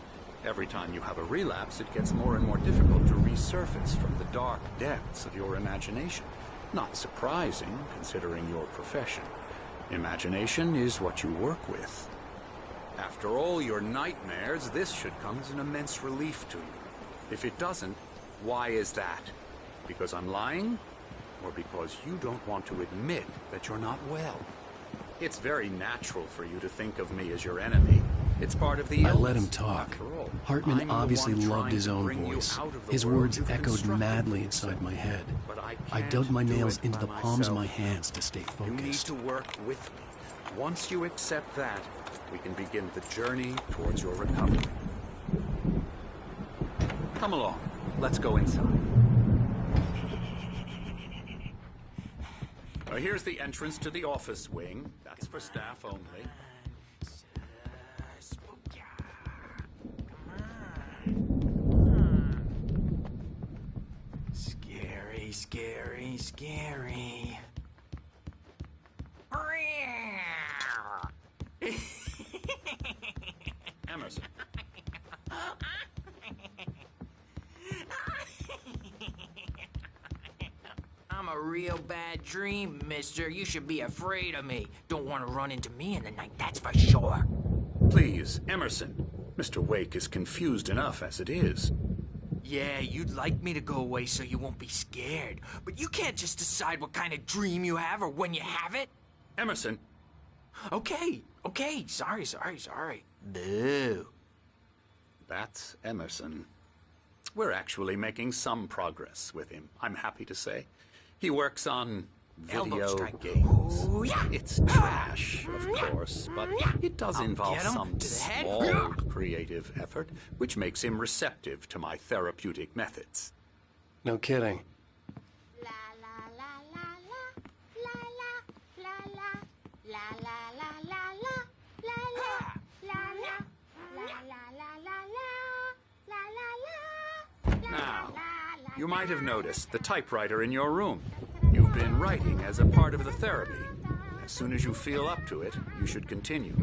Every time you have a relapse, it gets more and more difficult to resurface from the dark depths of your imagination. Not surprising, considering your profession. Imagination is what you work with. After all your nightmares, this should come as an immense relief to you. If it doesn't, why is that? Because I'm lying? Or because you don't want to admit that you're not well? It's very natural for you to think of me as your enemy. It's part of the illness. I let him talk. Hartman obviously loved his own voice. His words echoed madly inside my head. I dug my nails into the palms of my hands to stay focused. You need to work with me. Once you accept that, we can begin the journey towards your recovery. Come along. Let's go inside. Here's the entrance to the office wing. That's for staff only. Scary, scary, scary. Emerson. I'm a real bad dream, mister. You should be afraid of me. Don't want to run into me in the night, that's for sure. Please, Emerson. Mr. Wake is confused enough as it is. Yeah, you'd like me to go away so you won't be scared. But you can't just decide what kind of dream you have or when you have it. Emerson. Okay, Okay, sorry. Boo. That's Emerson. We're actually making some progress with him, I'm happy to say. He works on video games. Ooh, yeah. It's trash, of course, but it does involve get him some to the head. small creative effort, which makes him receptive to my therapeutic methods. No kidding. Now, you might have noticed the typewriter in your room. You've been writing as a part of the therapy. As soon as you feel up to it, you should continue.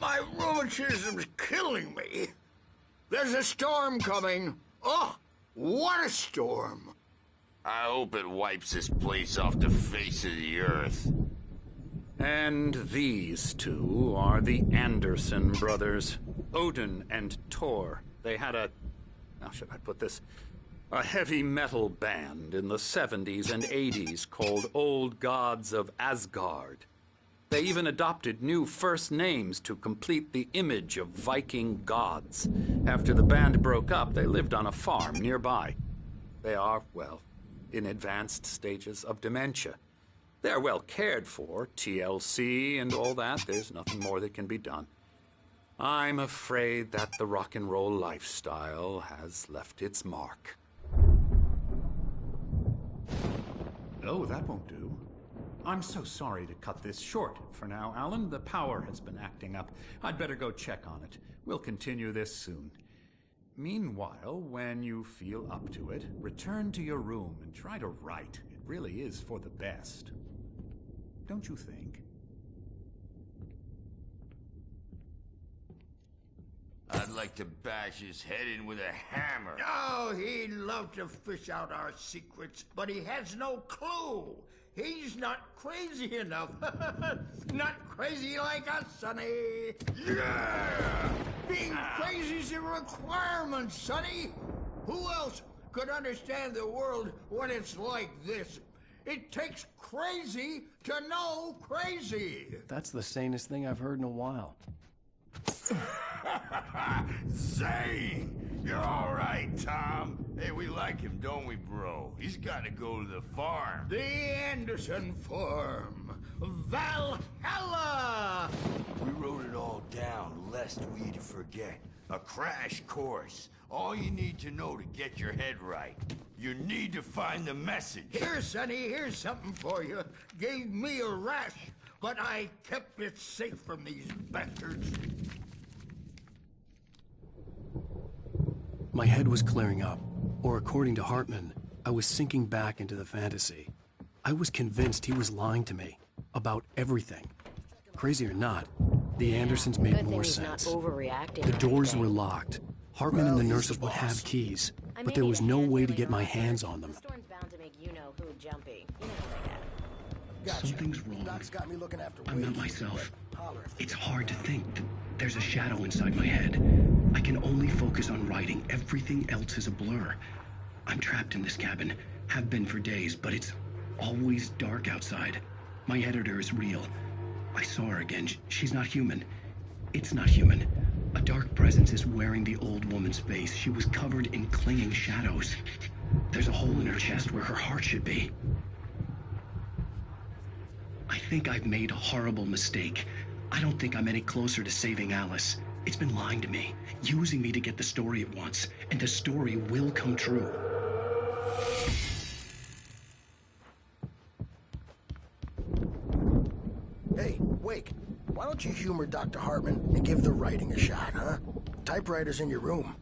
My rheumatism's killing me. There's a storm coming. Oh, what a storm. I hope it wipes this place off the face of the earth. And these two are the Anderson brothers, Odin and Thor. They had how should I put this? A heavy metal band in the 70s and 80s called Old Gods of Asgard. They even adopted new first names to complete the image of Viking gods. After the band broke up, they lived on a farm nearby. They are, well, in advanced stages of dementia. They're well cared for, TLC and all that. There's nothing more that can be done. I'm afraid that the rock and roll lifestyle has left its mark. Oh, that won't do. I'm so sorry to cut this short for now, Alan. The power has been acting up. I'd better go check on it. We'll continue this soon. Meanwhile, when you feel up to it, return to your room and try to write. It really is for the best. Don't you think? I'd like to bash his head in with a hammer. Oh, he'd love to fish out our secrets, but he has no clue. He's not crazy enough. Not crazy like us, Sonny. Yeah! Being crazy's a requirement, Sonny. Who else could understand the world when it's like this? It takes crazy to know crazy. That's the sanest thing I've heard in a while. Zane! You're all right, Tom. Hey, we like him, don't we, bro? He's got to go to the farm. The Anderson farm. Valhalla! We wrote it all down, lest we forget. A crash course. All you need to know to get your head right. You need to find the message. Here, Sonny, here's something for you. Gave me a rash, but I kept it safe from these bastards. My head was clearing up, or according to Hartman, I was sinking back into the fantasy. I was convinced he was lying to me about everything. Crazy or not, the Andersons made more sense. The doors were locked. Hartman and the nurses would have keys, but there was no way to get my hands on them. Something's wrong. Got me looking after I'm not myself. It's hard to think that there's a shadow inside my head. I can only focus on writing. Everything else is a blur. I'm trapped in this cabin. Have been for days, but it's always dark outside. My editor is real. I saw her again. She's not human. It's not human. A dark presence is wearing the old woman's face. She was covered in clinging shadows. There's a hole in her chest where her heart should be. I think I've made a horrible mistake. I don't think I'm any closer to saving Alice. It's been lying to me, using me to get the story it wants, and the story will come true. Hey, Wake, why don't you humor Dr. Hartman and give the writing a shot, huh? Typewriter's in your room.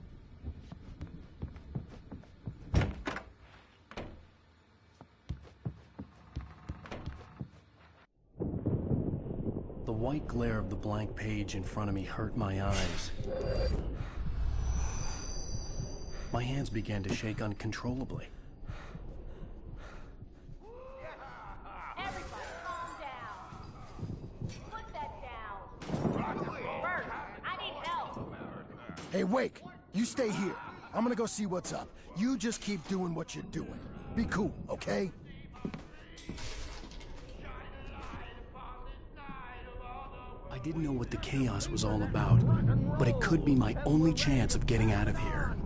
The white glare of the blank page in front of me hurt my eyes. My hands began to shake uncontrollably. Everybody, calm down. Put that down. Bert, I need help. Hey, Wake, you stay here. I'm gonna go see what's up. You just keep doing what you're doing. Be cool, okay? didn't know what the chaos was all about, but it could be my only chance of getting out of here.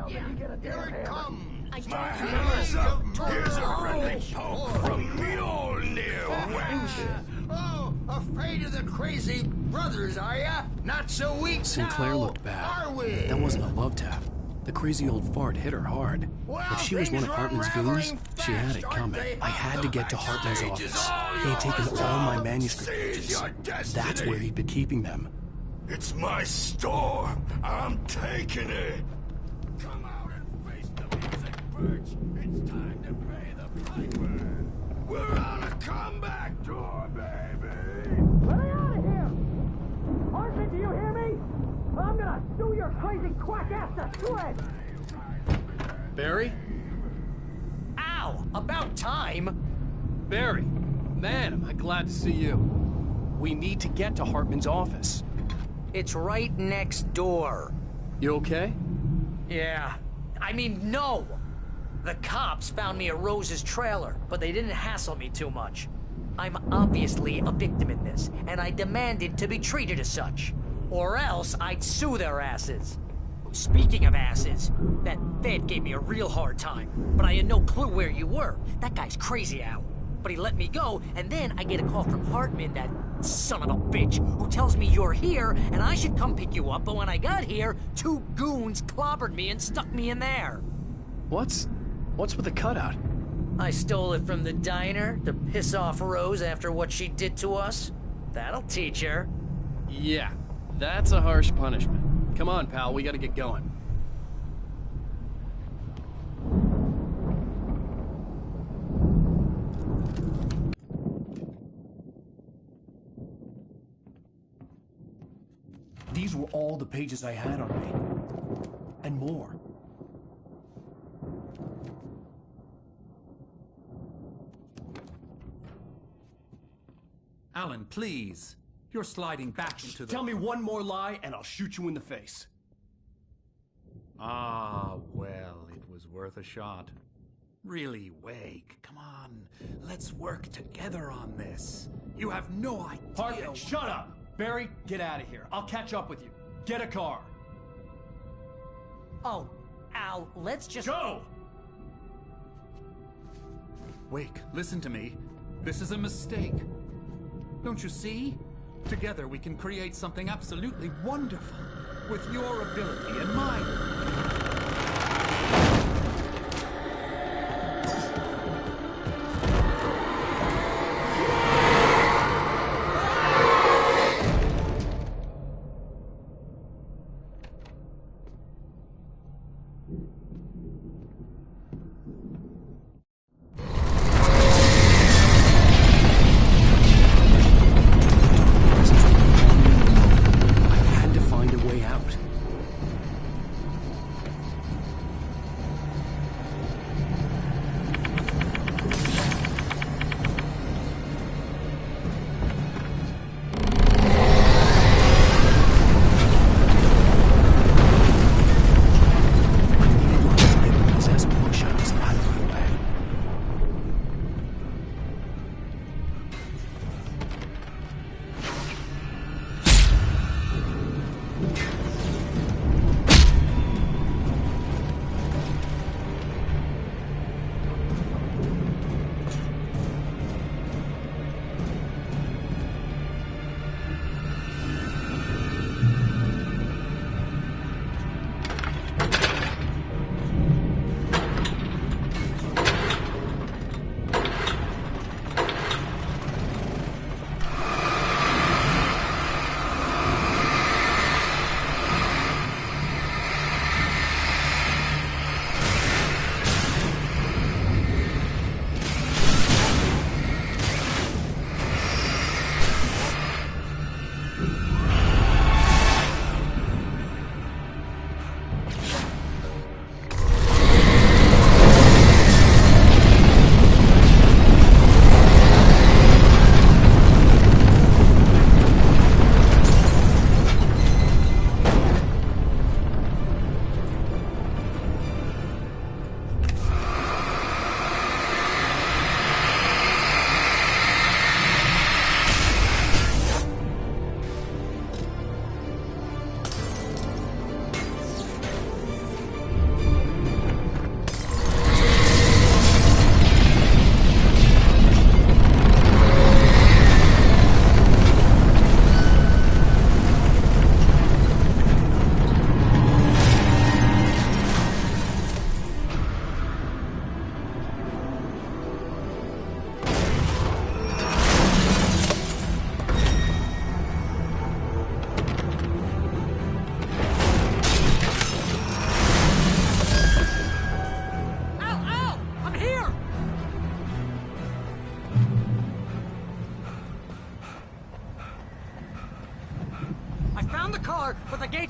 Here it comes! Hands up! Here's a friendly poke from Mjolnir, wench! Oh, afraid of the crazy brothers, are ya? Not so weak Sinclair now, looked bad. are we? That wasn't a love tap. The crazy old fart hit her hard. Well, If she was one of things are Hartman's goons, unraveling she had fast, it aren't coming. they? I had to get to Hartman's office. They had taken all my manuscript pages. That's where he'd been keeping them. It's my store. I'm taking it. Come out and face the music, Birch. It's time to pay the piper. We're on a comeback tour, baby. Let me out of here! Arthur, do you hear me? I'm gonna sue your crazy quack ass to shreds! Barry? Ow! About time! Barry! Man, am I glad to see you. We need to get to Hartman's office. It's right next door. You okay? Yeah. I mean, no! The cops found me at Rose's trailer, but they didn't hassle me too much. I'm obviously a victim in this, and I demanded to be treated as such. Or else I'd sue their asses. Speaking of asses, that Fed gave me a real hard time, but I had no clue where you were. That guy's crazy, Al. But he let me go, and then I get a call from Hartman, that son of a bitch, who tells me you're here, and I should come pick you up, but when I got here, 2 goons clobbered me and stuck me in there. What's with the cutout? I stole it from the diner to piss off Rose after what she did to us. That'll teach her. Yeah, that's a harsh punishment. Come on, pal, we gotta get going. These were all the pages I had on me. And more. Alan, please. You're sliding back into the... Tell me one more lie and I'll shoot you in the face. Ah, well, it was worth a shot. Really, Wake, come on. Let's work together on this. You have no idea... Hartman, shut up! Barry, get out of here. I'll catch up with you. Get a car. Oh, Al, let's just... Go! Wake, listen to me. This is a mistake. Don't you see? Together we can create something absolutely wonderful. With your ability and mine.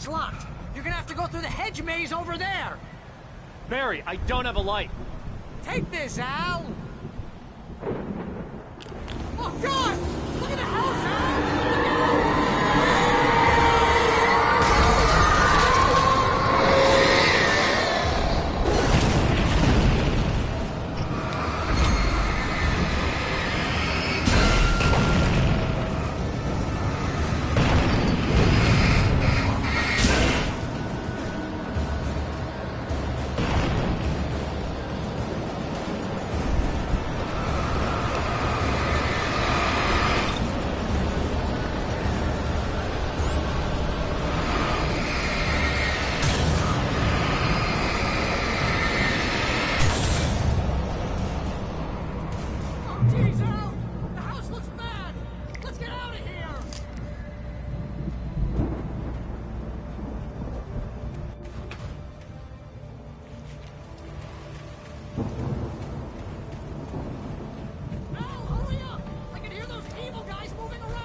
It's locked. You're gonna have to go through the hedge maze over there. Barry, I don't have a light. Take this, Al. Oh, God! Look at the house, Al! Jeez, Al! The house looks bad! Let's get out of here! Al, hurry up! I can hear those evil guys moving around!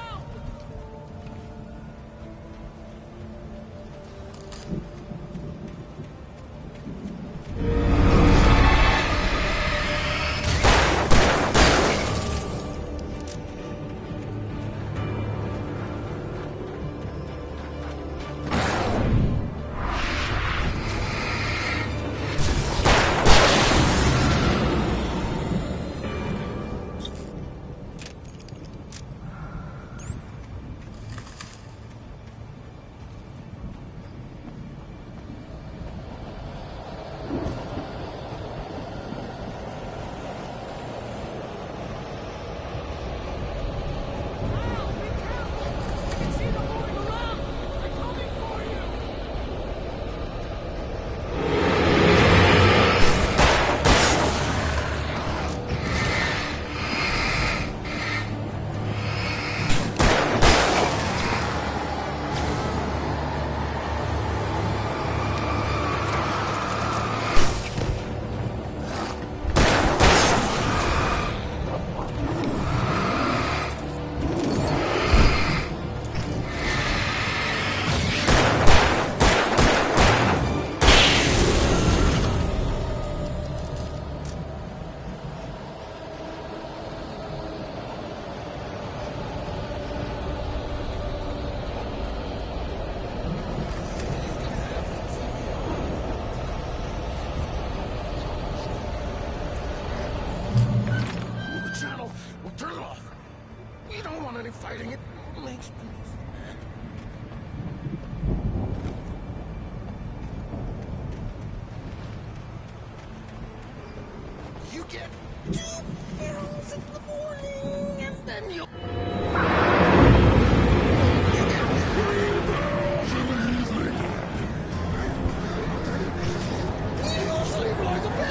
Turn it off. We don't want any fighting. It makes me mad. You get 2 pills in the morning, and then you'll... You'll sleep like a baby!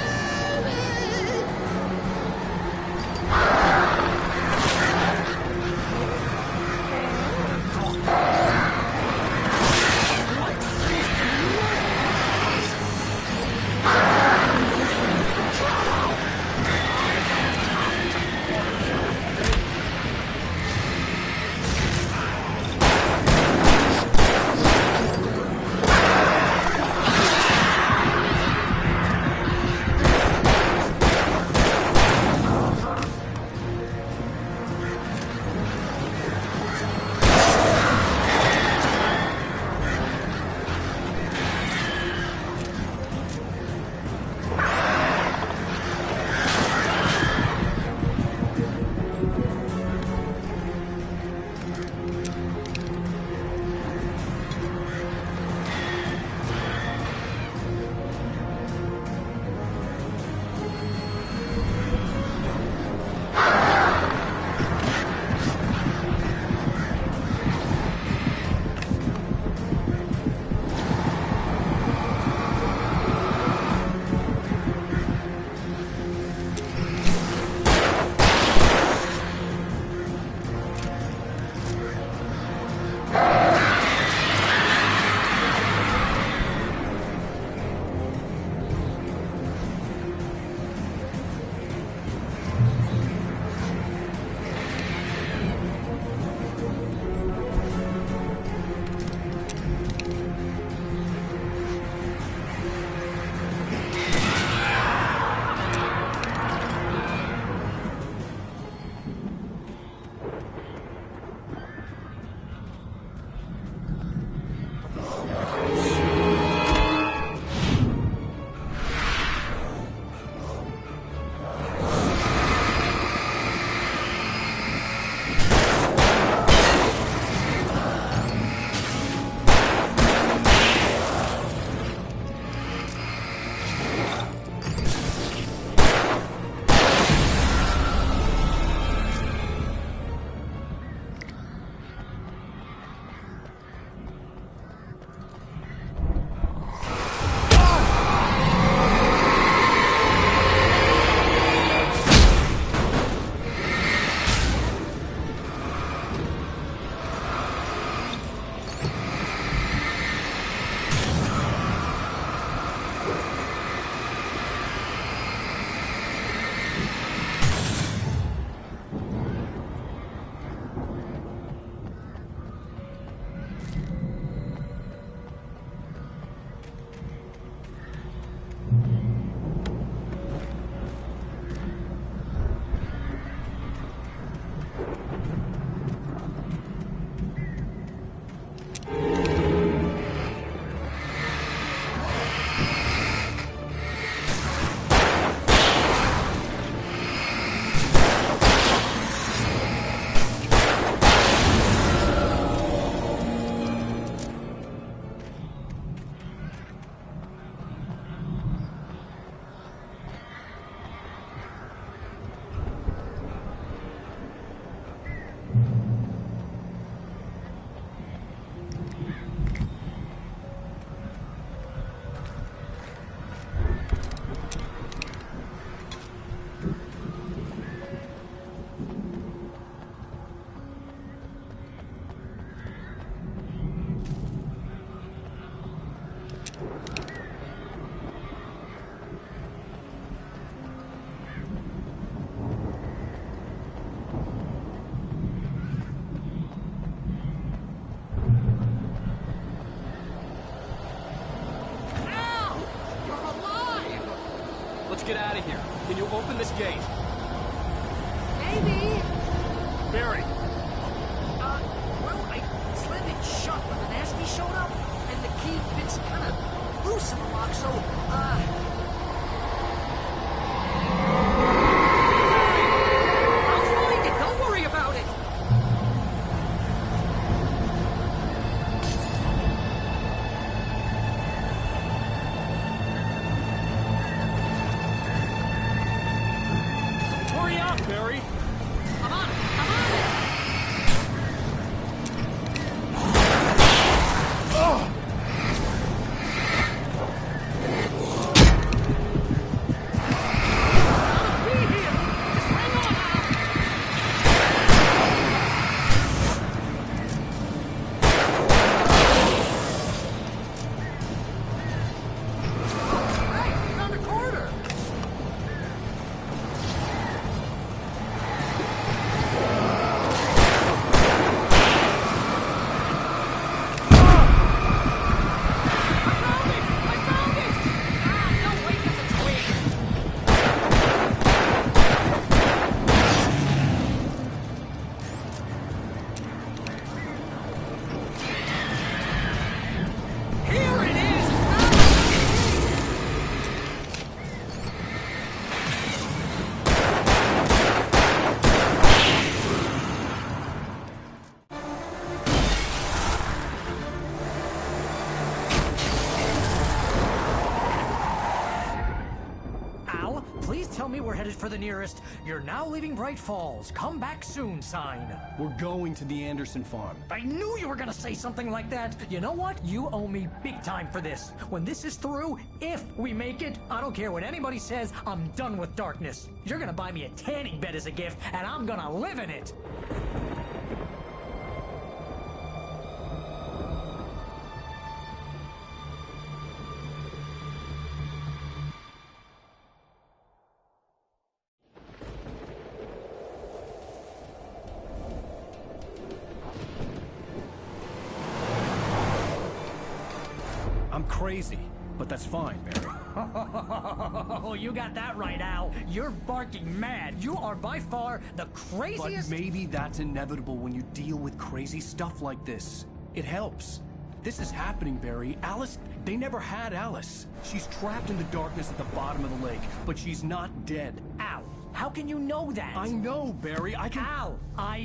get out of here. Can you open this gate? Maybe. Barry! Well, I slammed it shut when the nasty showed up, and the key fits kind of loose in the lock, so, I'll find it. Don't worry about it. Hurry up, Barry! I'm on it. I'm on it. Tell me we're headed for the nearest "You're now leaving Bright Falls. Come back soon" sign. We're going to the Anderson farm. I knew you were gonna say something like that. You know what? You owe me big time for this. When this is through, if we make it, I don't care what anybody says, I'm done with darkness. You're gonna buy me a tanning bed as a gift, and I'm gonna live in it. I'm crazy, but that's fine, Barry. Oh, you got that right, Al. You're barking mad. You are by far the craziest... But maybe that's inevitable when you deal with crazy stuff like this. It helps. This is happening, Barry. Alice, they never had Alice. She's trapped in the darkness at the bottom of the lake, but she's not dead. Al, how can you know that? I know, Barry. I can... Al,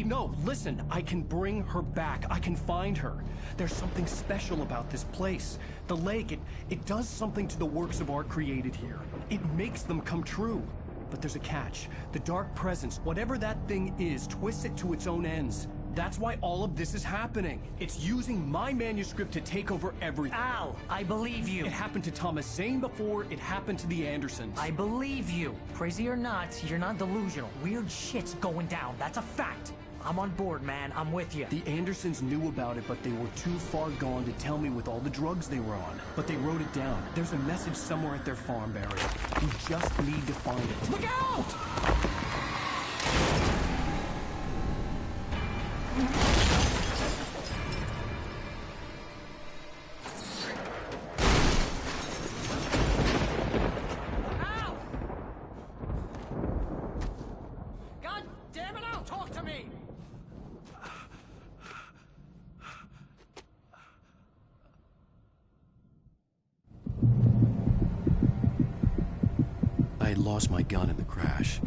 No, listen. I can bring her back. I can find her. There's something special about this place. The lake, it does something to the works of art created here. It makes them come true. But there's a catch. The dark presence, whatever that thing is, twists it to its own ends. That's why all of this is happening. It's using my manuscript to take over everything. Al, I believe you. It happened to Thomas Zane before, it happened to the Andersons. I believe you. Crazy or not, you're not delusional. Weird shit's going down. That's a fact. I'm on board, man. I'm with you. The Andersons knew about it, but they were too far gone to tell me with all the drugs they were on. But they wrote it down. There's a message somewhere at their farm, Barry. We just need to find it. Look out! Al! God damn it, Al, talk to me! I had lost my gun in the crash.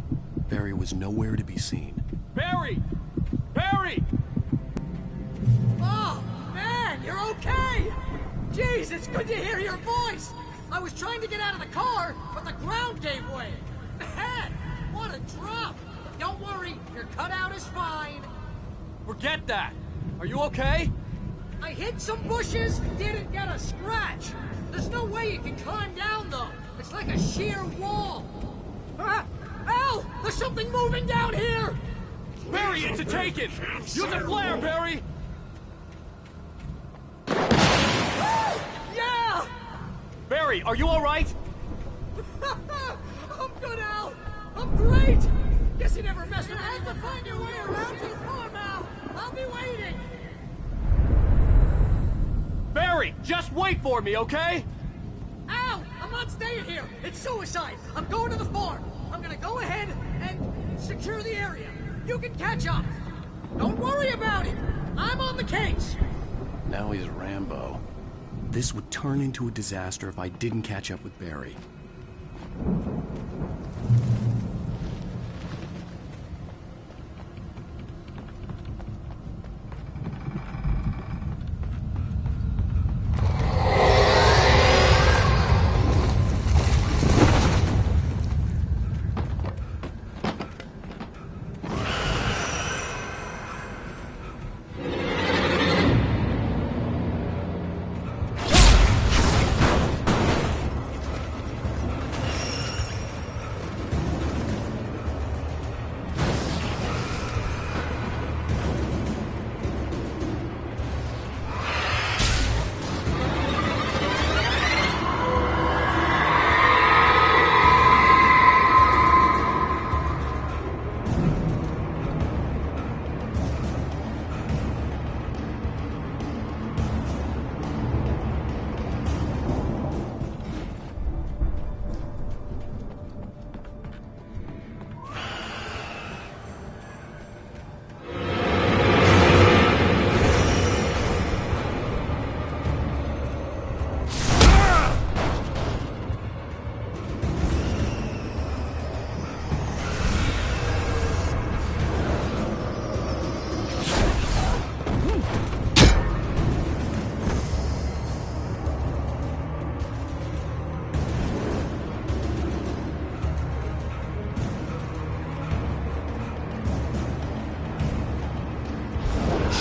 Barry was nowhere to be seen. Barry! Barry! Oh, man, you're okay! Jeez, it's good to hear your voice! I was trying to get out of the car, but the ground gave way! Man, what a drop! Don't worry, your cutout is fine. Forget that! Are you okay? I hit some bushes, didn't get a scratch. There's no way you can climb down, though. It's like a sheer wall. Al! There's something moving down here! Barry, it's a taken! Use a flare, Barry! Yeah! Barry, are you alright? I'm good, Al! I'm great! Guess you never messed around. I have to find your way around to the farm, Al! I'll be waiting! Barry, just wait for me, okay? Al! I'm not staying here. It's suicide. I'm going to the farm. I'm gonna go ahead and secure the area. You can catch up. Don't worry about it. I'm on the case. Now he's Rambo. This would turn into a disaster if I didn't catch up with Barry.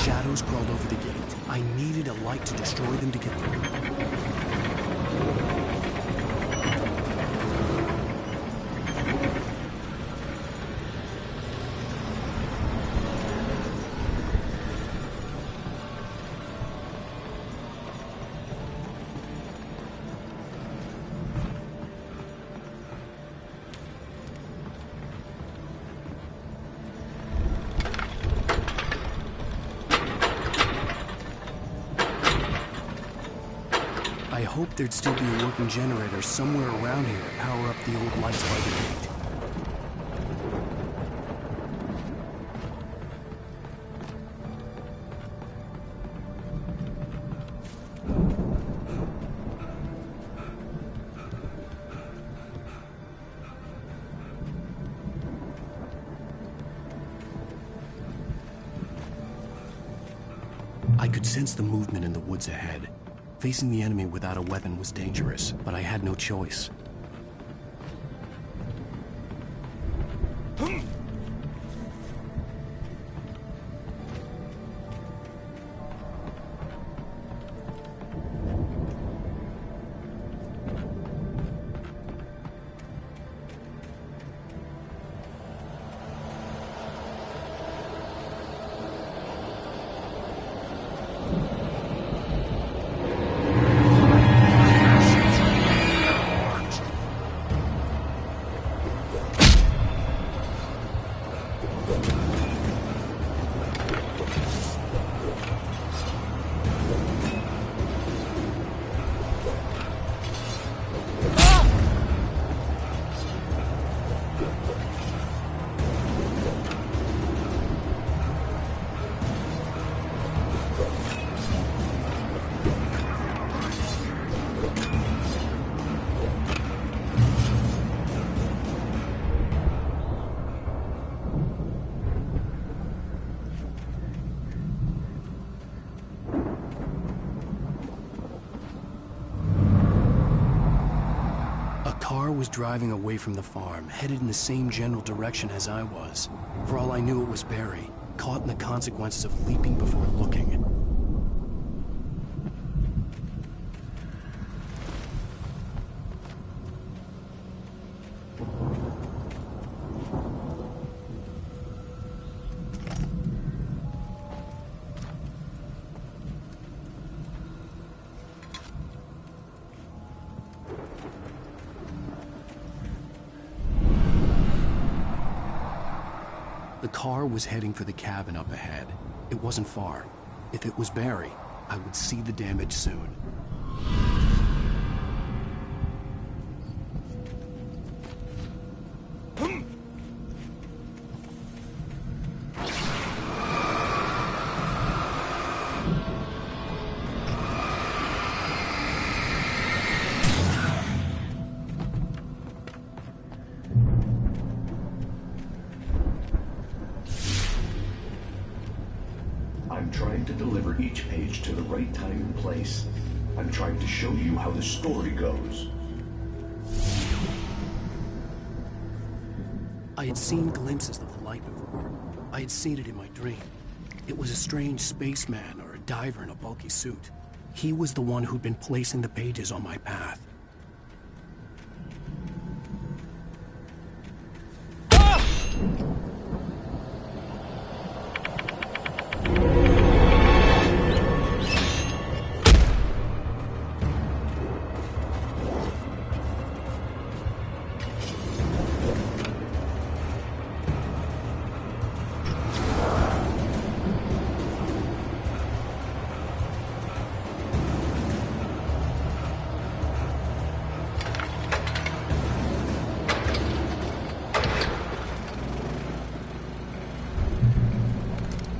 Shadows crawled over the gate. I needed a light to destroy them to get through. I hoped there'd still be a working generator somewhere around here to power up the old lights by the gate. I could sense the movement in the woods ahead. Facing the enemy without a weapon was dangerous, but I had no choice. Was driving away from the farm, headed in the same general direction as I was. For all I knew, it was Barry, caught in the consequences of leaping before looking. The car was heading for the cabin up ahead. It wasn't far. If it was Barry, I would see the damage soon. trying to deliver each page to the right time and place. I'm trying to show you how the story goes. I had seen glimpses of the light before. I had seen it in my dream. It was a strange spaceman or a diver in a bulky suit. He was the one who'd been placing the pages on my path.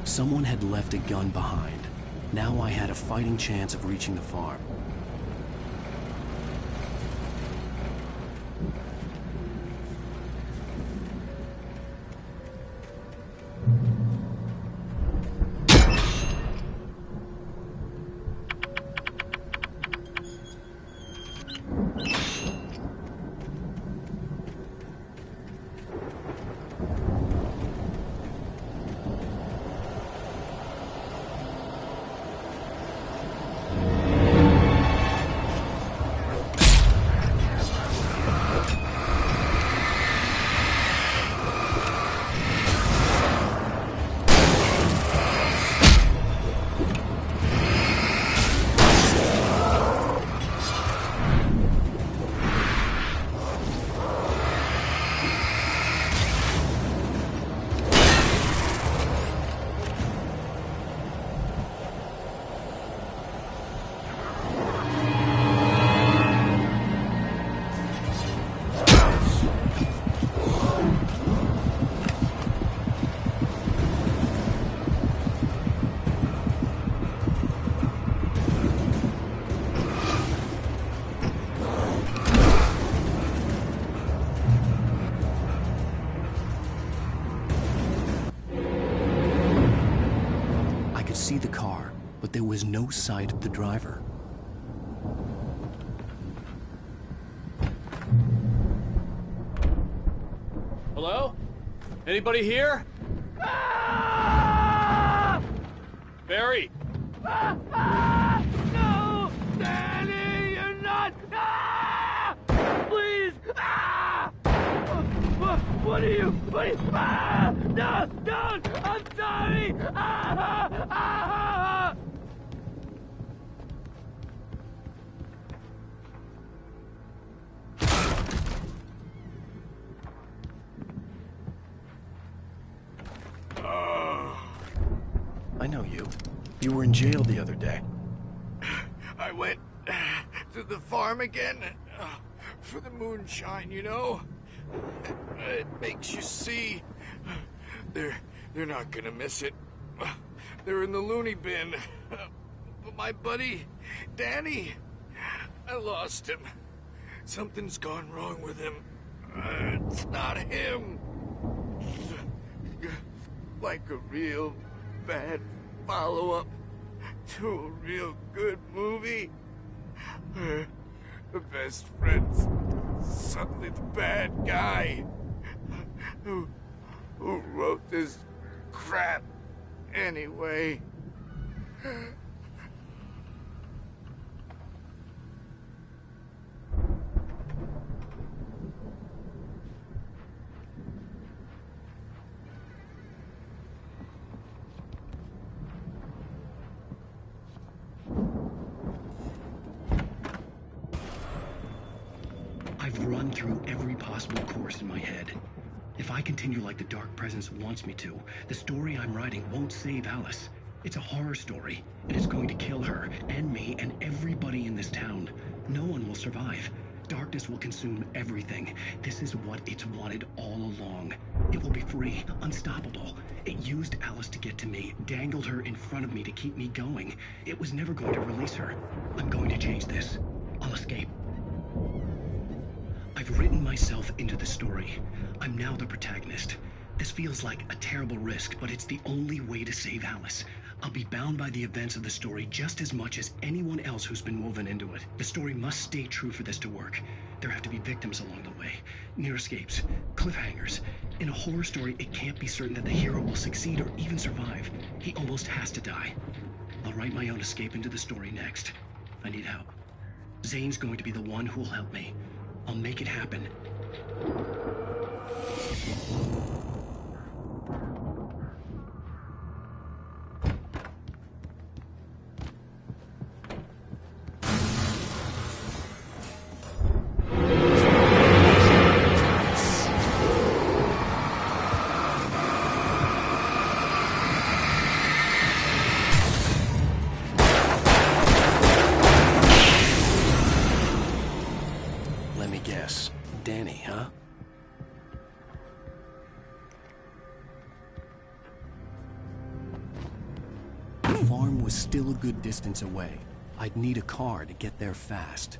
Someone had left a gun behind. Now I had a fighting chance of reaching the farm. See the car, but there was no sight of the driver. Hello? Anybody here? Barry! No! Danny, you're not! Please! What are you? No! Don't! I'm sorry! I know you. You were in jail the other day. I went to the farm again for the moonshine, you know? It makes you see. They're not gonna miss it. They're in the loony bin. But my buddy, Danny, I lost him. Something's gone wrong with him. It's not him. Like a real bad follow-up to a real good movie. The best friend's suddenly the bad guy. Who wrote this crap anyway? I've run through every possible course in my head. If I continue like the Dark Presence wants me to, the story I'm writing won't save Alice. It's a horror story, and it's going to kill her, and me, and everybody in this town. No one will survive. Darkness will consume everything. This is what it's wanted all along. It will be free, unstoppable. It used Alice to get to me, dangled her in front of me to keep me going. It was never going to release her. I'm going to change this. I'll escape. I've written myself into the story. I'm now the protagonist. This feels like a terrible risk, but it's the only way to save Alice. I'll be bound by the events of the story just as much as anyone else who's been woven into it. The story must stay true for this to work. There have to be victims along the way, near escapes, cliffhangers. In a horror story, it can't be certain that the hero will succeed or even survive. He almost has to die. I'll write my own escape into the story next. I need help. Zane's going to be the one who will help me. I'll make it happen. Let me guess. Danny, huh? The farm was still a good distance away. I'd need a car to get there fast.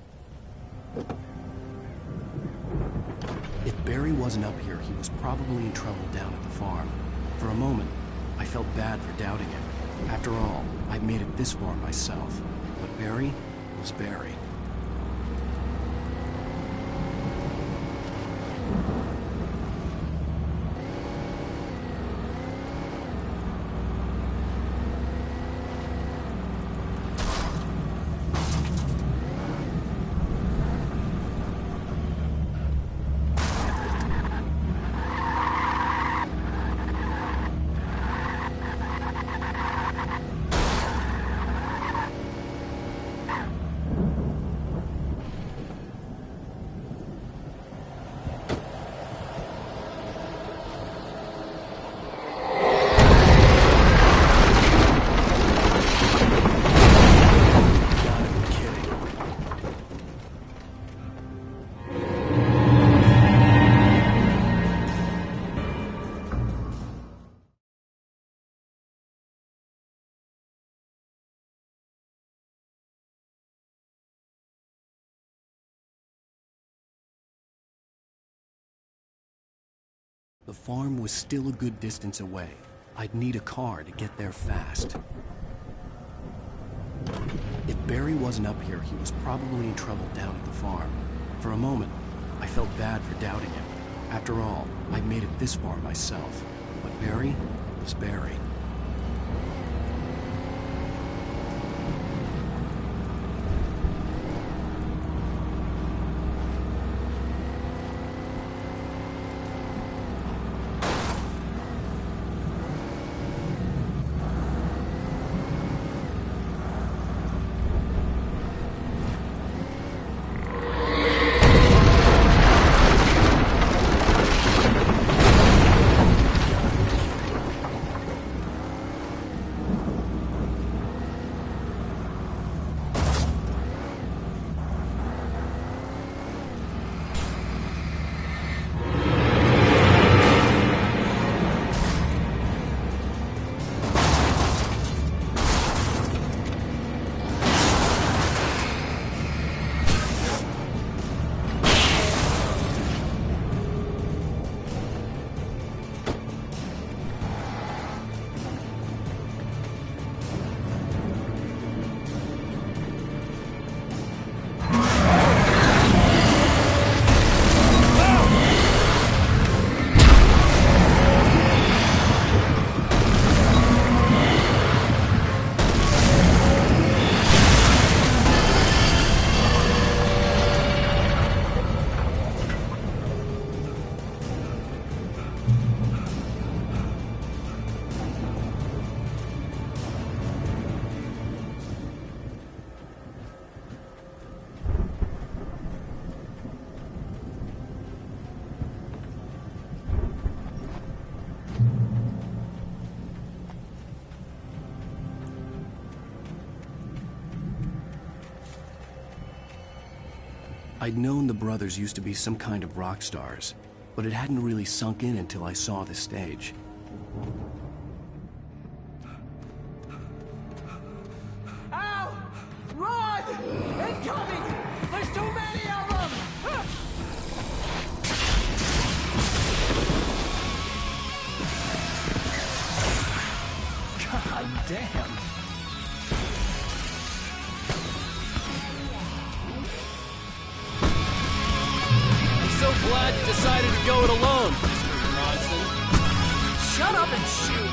If Barry wasn't up here, he was probably in trouble down at the farm. For a moment, I felt bad for doubting him. After all, I'd made it this far myself. But Barry was Barry. The farm was still a good distance away. I'd need a car to get there fast. If Barry wasn't up here, he was probably in trouble down at the farm. For a moment, I felt bad for doubting him. After all, I'd made it this far myself. But Barry was Barry. I'd known the brothers used to be some kind of rock stars, but it hadn't really sunk in until I saw the stage. Ow! Run! Incoming! There's too many of them! God damn! glad you decided to go it alone, Mr. Bronson. Shut up and shoot!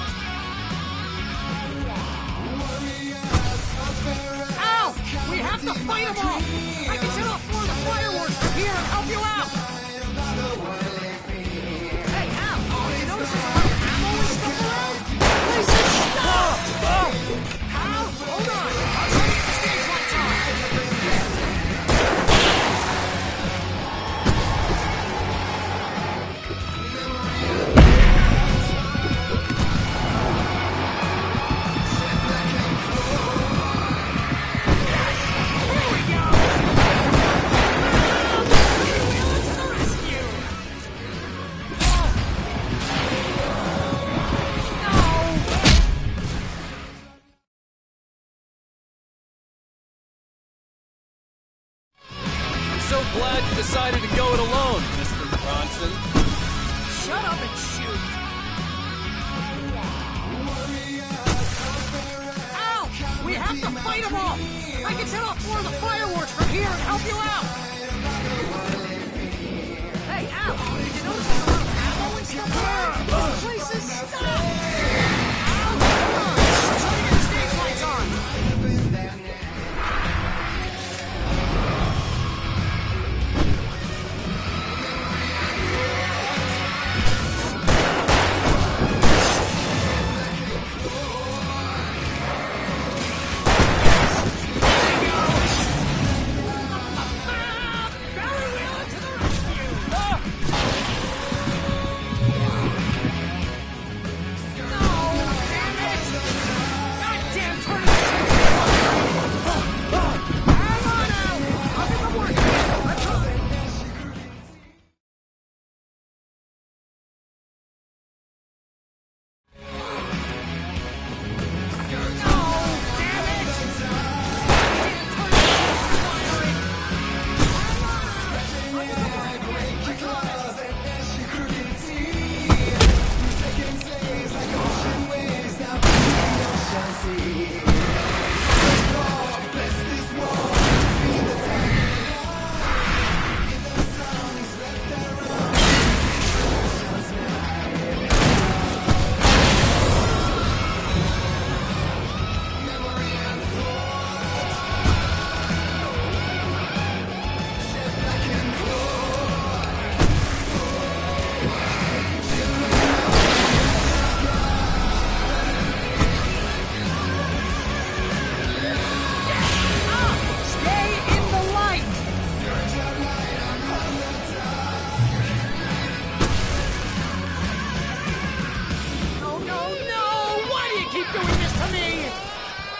Al! We have to fight them all! I can set off more of the fireworks from here and help you out! Hey, Al! You notice there's a lot of ammo and stuff around? Please stop! Al, hold on! I'll show you the stage lights on! So glad you decided to go it alone, Mr. Bronson. Shut up and shoot! Al! We have to fight them all! I can set off more of the fireworks from here and help you out! Hey, Al! Did you notice there's a lot of ammo and stuff around? This place is stuck! Al, come on! I'm trying to get the stage lights on!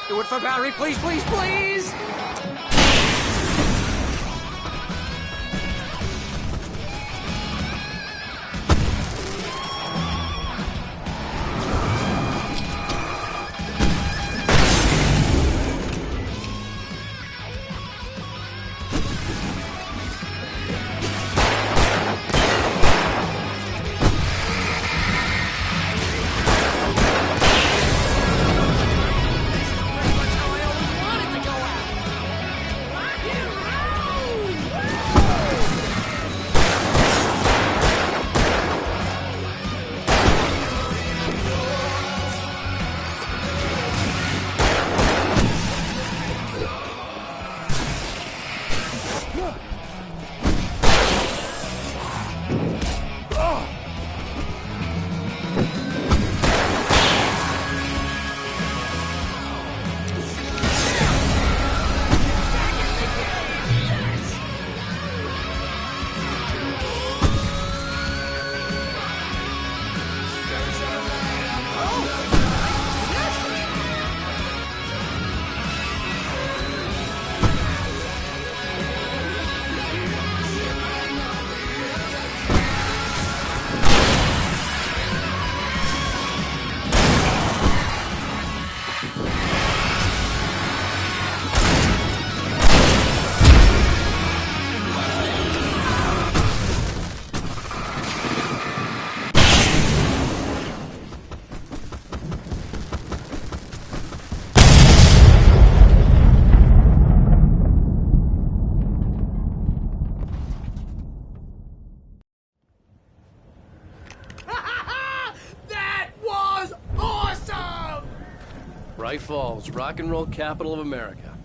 Do it for Barry, please, please, please! Bright Falls, rock and roll capital of America.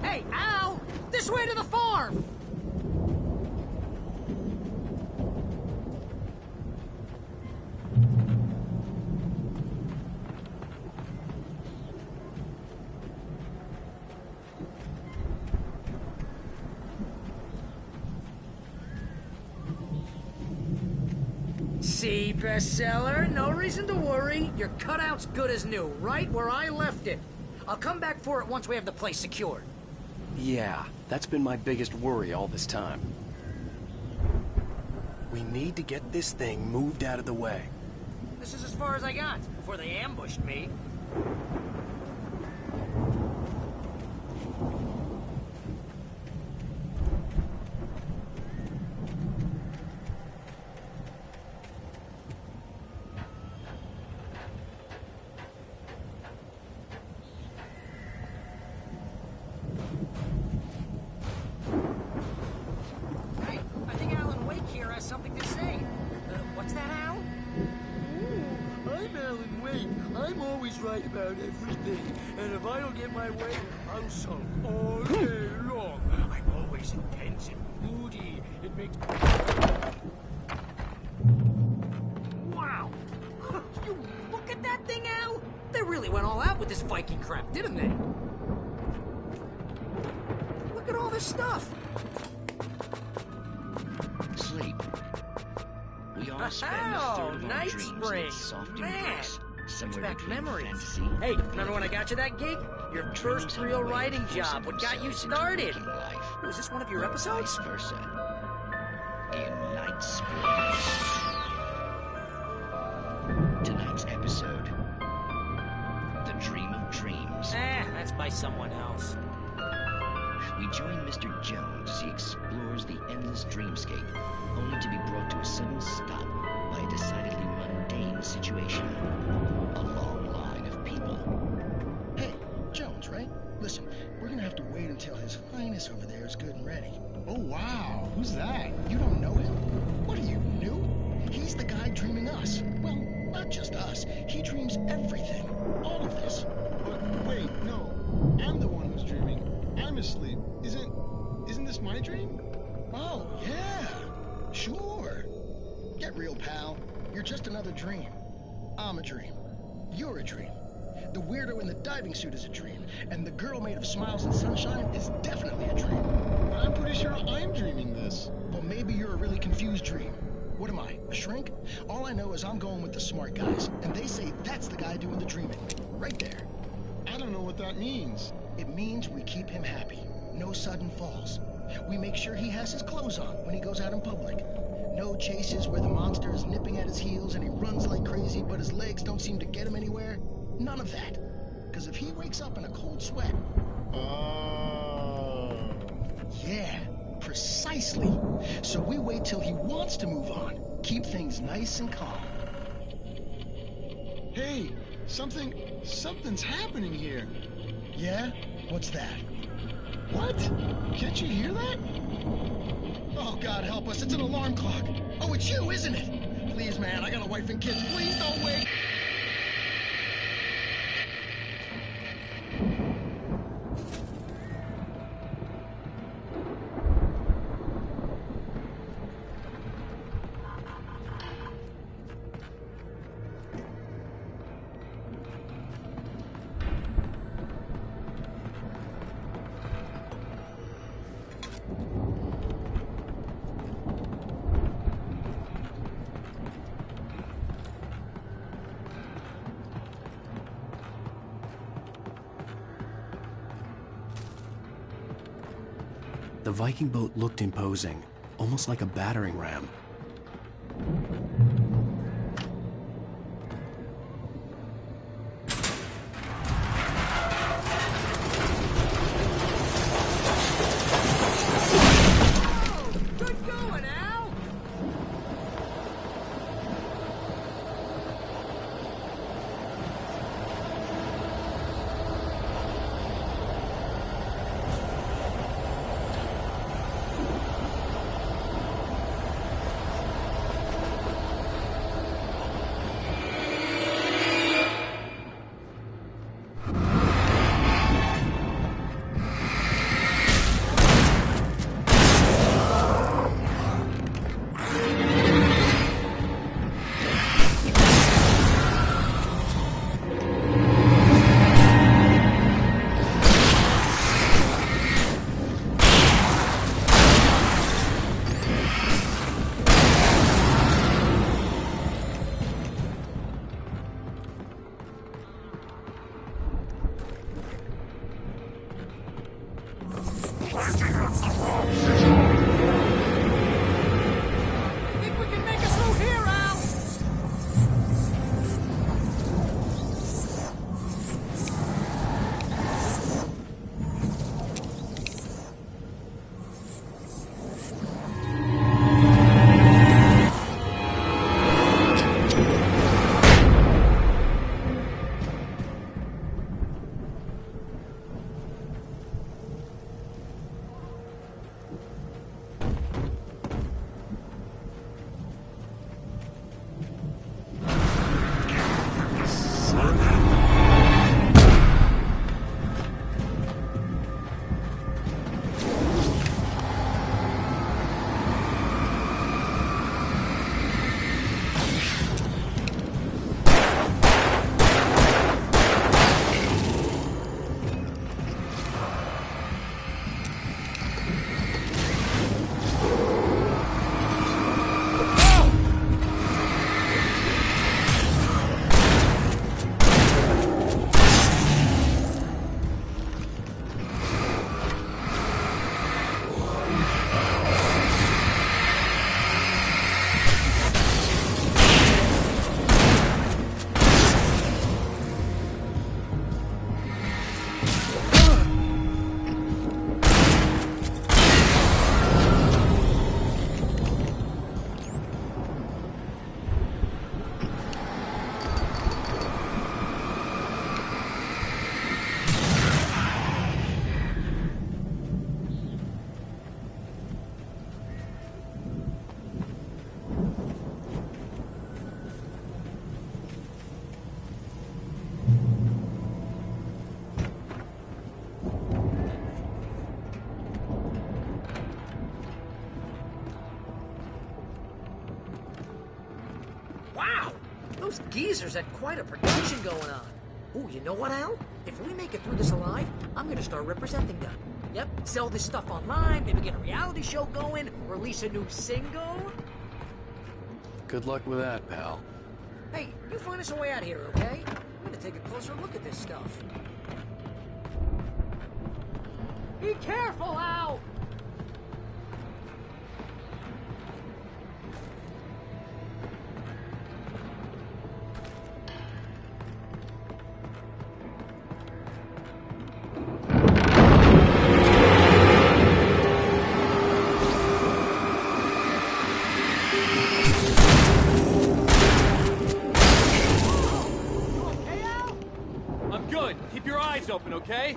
Hey, Al! This way to the farm! See, bestseller? No reason to worry. Your cutout's good as new, right where I left it. I'll come back for it once we have the place secured. Yeah, that's been my biggest worry all this time. We need to get this thing moved out of the way. This is as far as I got before they ambushed me. Something to say. What's that, Al? Ooh, I'm Alan Wake. I'm always right about everything. And if I don't get my way, I'll sulk all day long. I'm always intense and moody. It makes... Wow! You look at that thing, Al! They really went all out with this Viking crap, didn't they? Look at all this stuff! Sleep. We all spend a third of our Night dreams Spring. in soft Man, embrace, brings somewhere back between memories. fantasy Hey, and remember when I got you that gig? Your first real writing job. What got you started? Was this one of your episodes? Vice versa. In Night Spring. Tonight's episode, The Dream of Dreams. That's by someone else. We join Mr. Jones as he explores the endless dreamscape, only to be brought to a sudden stop by a decidedly mundane situation. A long line of people. Hey, Jones, right? Listen, we're gonna have to wait until His Highness over there is good and ready. Oh, wow. Who's that? You don't know him? What are you, new? He's the guy dreaming us. Well, not just us. He dreams everything. All of this. But wait, no. I'm the one who's dreaming. I'm asleep. Isn't this my dream? Oh, yeah. Sure. Get real, pal. You're just another dream. I'm a dream. You're a dream. The weirdo in the diving suit is a dream. And the girl made of smiles and sunshine is definitely a dream. But I'm pretty sure I'm dreaming this. Well, maybe you're a really confused dream. What am I, a shrink? All I know is I'm going with the smart guys. And they say that's the guy doing the dreaming. Right there. I don't know what that means. It means we keep him happy. No sudden falls. We make sure he has his clothes on when he goes out in public. No chases where the monster is nipping at his heels and he runs like crazy but his legs don't seem to get him anywhere. None of that. Because if he wakes up in a cold sweat... Oh... Yeah, precisely. So we wait till he wants to move on. Keep things nice and calm. Hey, something's happening here. Yeah? What's that? What? Can't you hear that? Oh, God help us, it's an alarm clock. Oh, it's you, isn't it? Please, man, I got a wife and kids. Please don't wait. The Viking boat looked imposing, almost like a battering ram. Good going, Al! Think we can make it through here, Al? Those geezers had quite a production going on. Ooh, you know what, Al? If we make it through this alive, I'm gonna start representing them. Yep, sell this stuff online, maybe get a reality show going, release a new single. Good luck with that, pal. Hey, you find us a way out of here, okay? I'm gonna take a closer look at this stuff. Be careful, Al! Keep your eyes open, okay?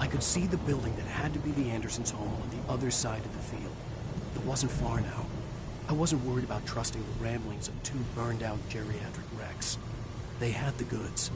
I could see the building that had to be the Andersons' home on the other side of the field. It wasn't far now. I wasn't worried about trusting the ramblings of two burned-out geriatric wrecks. They had the goods.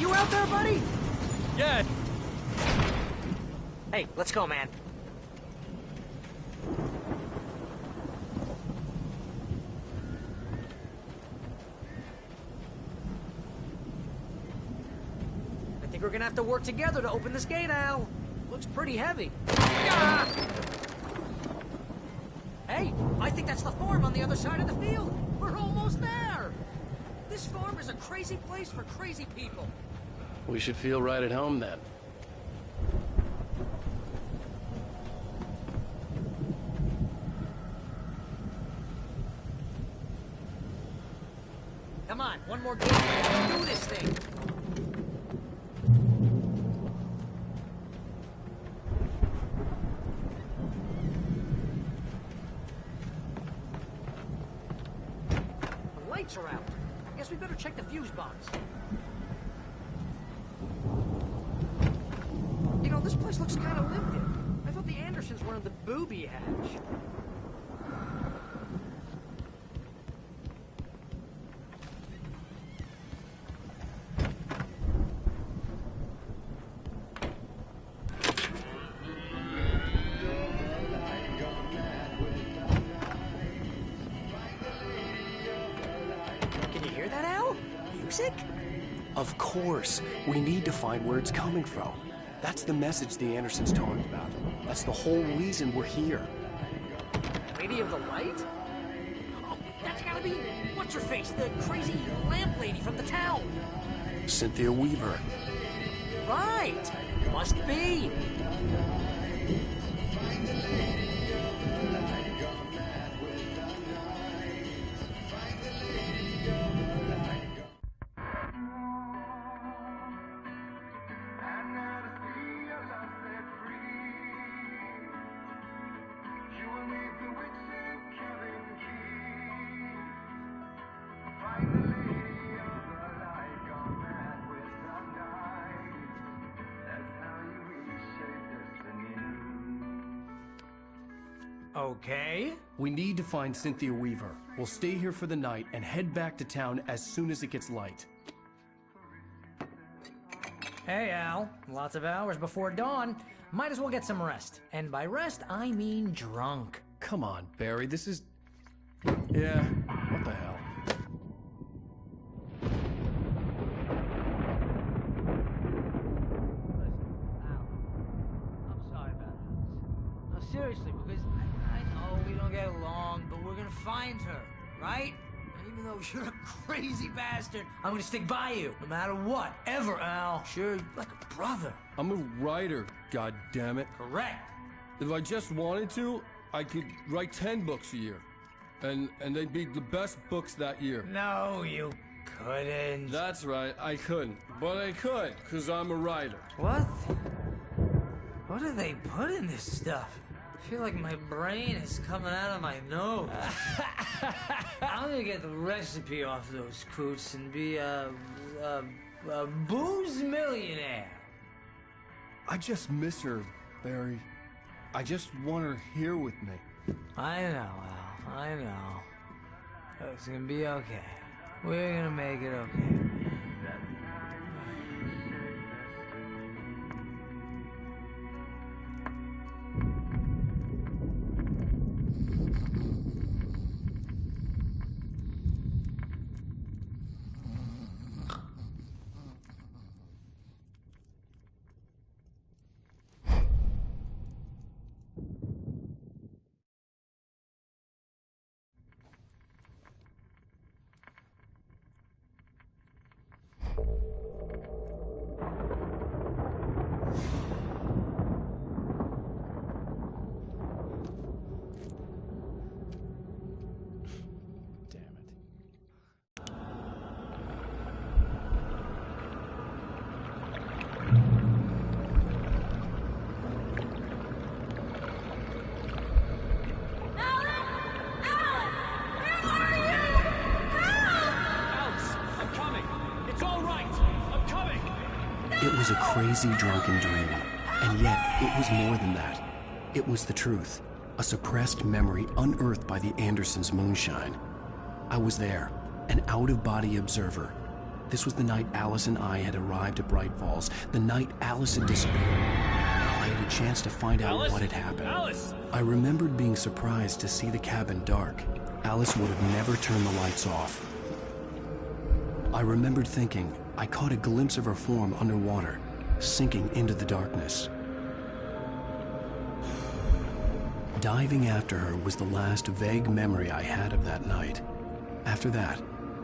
You out there, buddy? Yeah. Hey, let's go, man. I think we're gonna have to work together to open this gate, Al. Looks pretty heavy. Ah! Hey, I think that's the farm on the other side of the field. We're almost there. This farm is a crazy place for crazy people. We should feel right at home then. Come on, one more game. Let's do this thing. The lights are out. I guess we better check the fuse box. You know, this place looks kind of lived in. I thought the Andersons were in the booby hatch. Of course. We need to find where it's coming from. That's the message the Andersons talked about. That's the whole reason we're here. Lady of the Light? Oh, that's gotta be... What's-her-face? The crazy lamp lady from the town. Cynthia Weaver. Right. Must be. Okay. We need to find Cynthia Weaver. We'll stay here for the night and head back to town as soon as it gets light. Hey, Al. Lots of hours before dawn. Might as well get some rest. And by rest, I mean drunk. Come on, Barry. This is... Yeah, what the hell? Seriously, because I know we don't get along, but we're gonna find her, right? And even though you're a crazy bastard, I'm gonna stick by you, no matter what, ever, Al. Sure, like a brother. I'm a writer, goddammit. Correct. If I just wanted to, I could write 10 books a year. And they'd be the best books that year. No, you couldn't. That's right, I couldn't. But I could, because I'm a writer. What? What do they put in this stuff? I feel like my brain is coming out of my nose. I'm gonna get the recipe off those coots and be a booze millionaire. I just miss her, Barry. I just want her here with me. I know, Al. I know. It's gonna be okay. We're gonna make it okay. It was a crazy, drunken dream, and yet it was more than that. It was the truth, a suppressed memory unearthed by the Andersons' moonshine. I was there, an out-of-body observer, This was the night Alice and I had arrived at Bright Falls, the night Alice had disappeared. I had a chance to find out what had happened. Alice! I remembered being surprised to see the cabin dark. Alice would have never turned the lights off. I remembered thinking I caught a glimpse of her form underwater, sinking into the darkness. Diving after her was the last vague memory I had of that night. After that,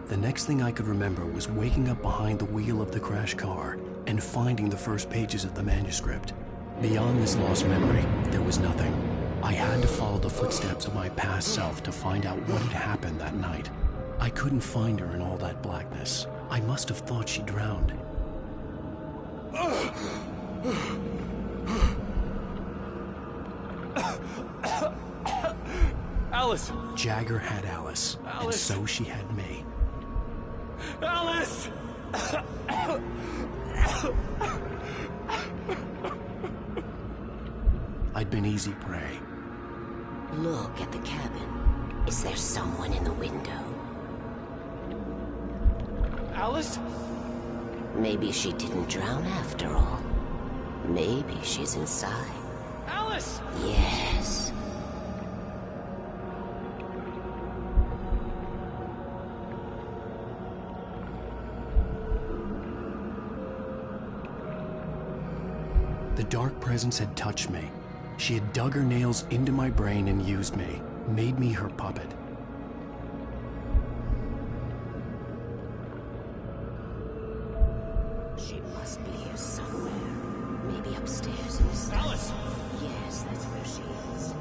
the next thing I could remember was waking up behind the wheel of the crashed car and finding the first pages of the manuscript. Beyond this lost memory, there was nothing. I had to follow the footsteps of my past self to find out what had happened that night. I couldn't find her in all that blackness. I must have thought she drowned. Alice! Jagger had Alice, and so she had me. Alice! I'd been easy prey. Look at the cabin. Is there someone in the window? Alice? Maybe she didn't drown after all. Maybe she's inside. Alice! Yes. The dark presence had touched me. She had dug her nails into my brain and used me, made me her puppet. She must be here somewhere. Maybe upstairs in the study. Alice! Yes, that's where she is.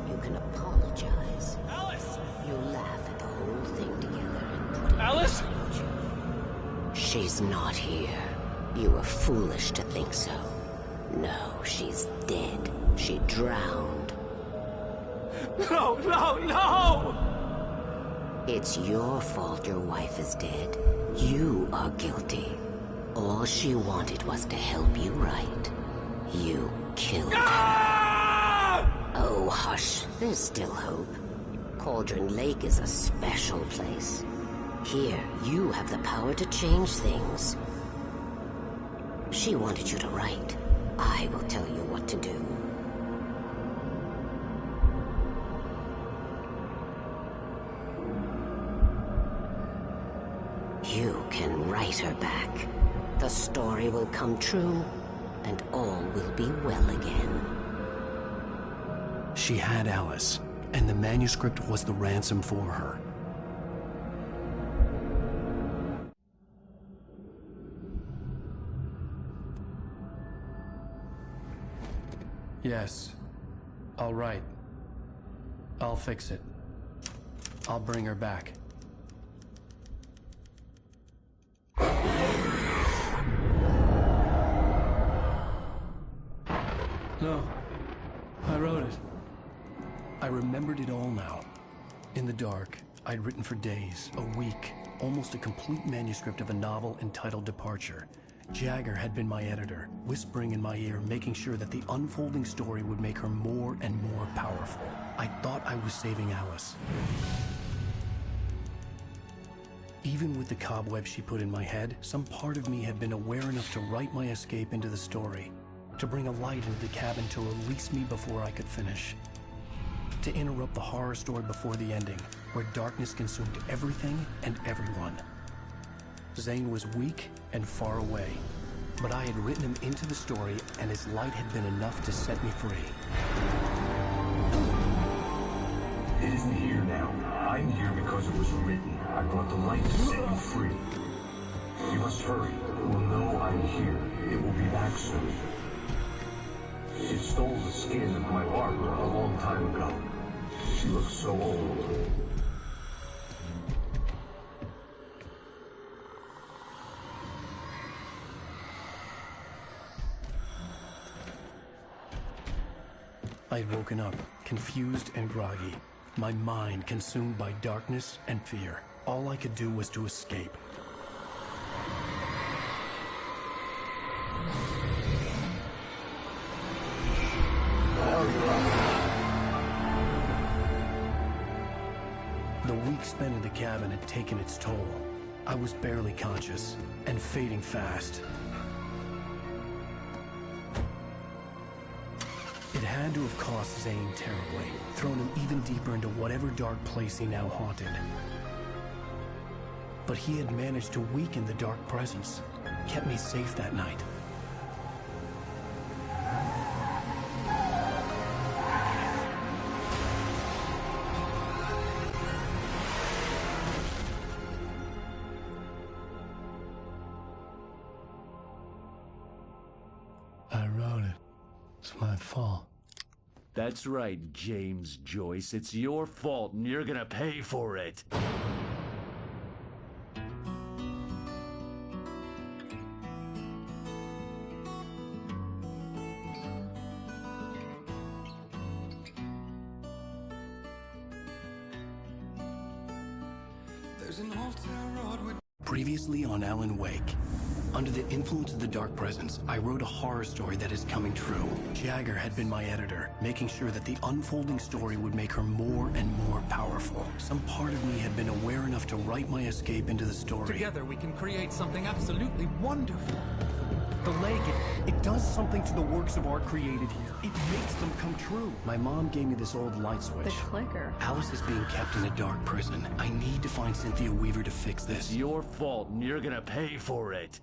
You can apologize. Alice! You laugh at the whole thing together and put it Alice! behind you. She's not here. You were foolish to think so. No, she's dead. She drowned. No, no, no! It's your fault your wife is dead. You are guilty. All she wanted was to help you right. You killed her. Oh, hush. There's still hope. Cauldron Lake is a special place. Here, you have the power to change things. She wanted you to write. I will tell you what to do. You can write her back. The story will come true, and all will be well again. She had Alice, and the manuscript was the ransom for her. Yes. All right. I'll fix it. I'll bring her back. No. I wrote it. I remembered it all now. In the dark, I'd written for days, a week, almost a complete manuscript of a novel entitled Departure. Jagger had been my editor, whispering in my ear, making sure that the unfolding story would make her more and more powerful. I thought I was saving Alice. Even with the cobwebs she put in my head, some part of me had been aware enough to write my escape into the story, to bring a light into the cabin to release me before I could finish, to interrupt the horror story before the ending, where darkness consumed everything and everyone. Zane was weak and far away, but I had written him into the story, and his light had been enough to set me free. It isn't here now. I'm here because it was written. I brought the light to set you free. You must hurry. It will know I'm here. It will be back soon. It stole the skin of my barber a long time ago. She looks so old. I'd woken up, confused and groggy, my mind consumed by darkness and fear. All I could do was to escape. The week spent in the cabin had taken its toll. I was barely conscious, and fading fast. It had to have cost Zane terribly, thrown him even deeper into whatever dark place he now haunted. But he had managed to weaken the dark presence, kept me safe that night. I wrote it. It's my fault. That's right, James Joyce. It's your fault, and you're gonna pay for it. There's an old town road with... Previously on Alan Wake. Under the influence of the dark presence, I wrote a horror story that is coming true. Jagger had been my editor, making sure that the unfolding story would make her more and more powerful. Some part of me had been aware enough to write my escape into the story. Together we can create something absolutely wonderful. The leg, it does something to the works of art created here. It makes them come true. My mom gave me this old light switch. The clicker. Alice is being kept in a dark prison. I need to find Cynthia Weaver to fix this. It's your fault, and you're gonna pay for it.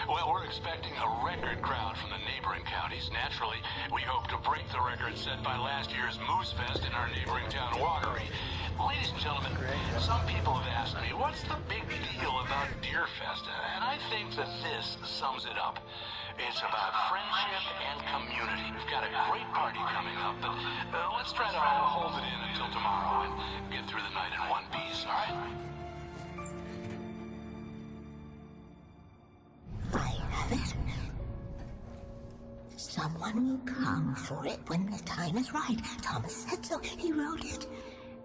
Well, we're expecting a record crowd from the neighboring counties. Naturally, we hope to break the record set by last year's Moose Fest in our neighboring town, Watery. Ladies and gentlemen, some people have asked me, what's the big deal about Deer Fest? And I think that this sums it up. It's about friendship and community. We've got a great party coming up, but let's try to hold it in until tomorrow and get through the night in one piece, all right? I have it. Someone will come for it when the time is right. Thomas said so. He wrote it.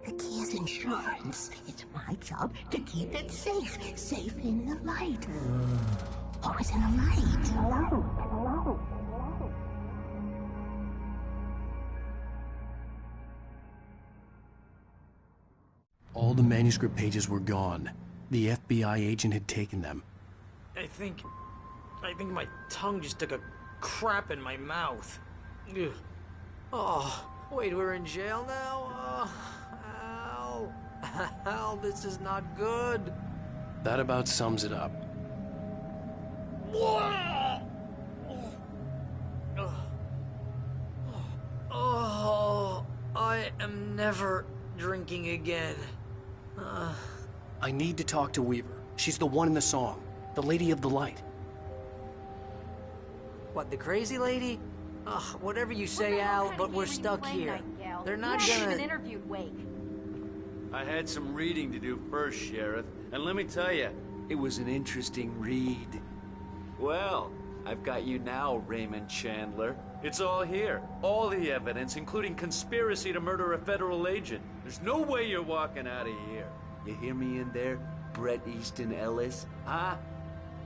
The key is insurance. It's my job to keep it safe. Safe in the light. Always in the light. All the manuscript pages were gone. The FBI agent had taken them. I think my tongue just took a crap in my mouth. Ugh. Oh, wait, we're in jail now? Oh, Al. Al, this is not good. That about sums it up. Oh, I am never drinking again. I need to talk to Weaver. She's the one in the song. The Lady of the Light. What, the crazy lady? Ugh, whatever you say, Al, but we're stuck here. They're not You gonna... haven't even interviewed Wake. I had some reading to do first, Sheriff, and let me tell you, it was an interesting read. Well, I've got you now, Raymond Chandler. It's all here. All the evidence, including conspiracy to murder a federal agent. There's no way you're walking out of here. You hear me in there, Bret Easton Ellis? Huh?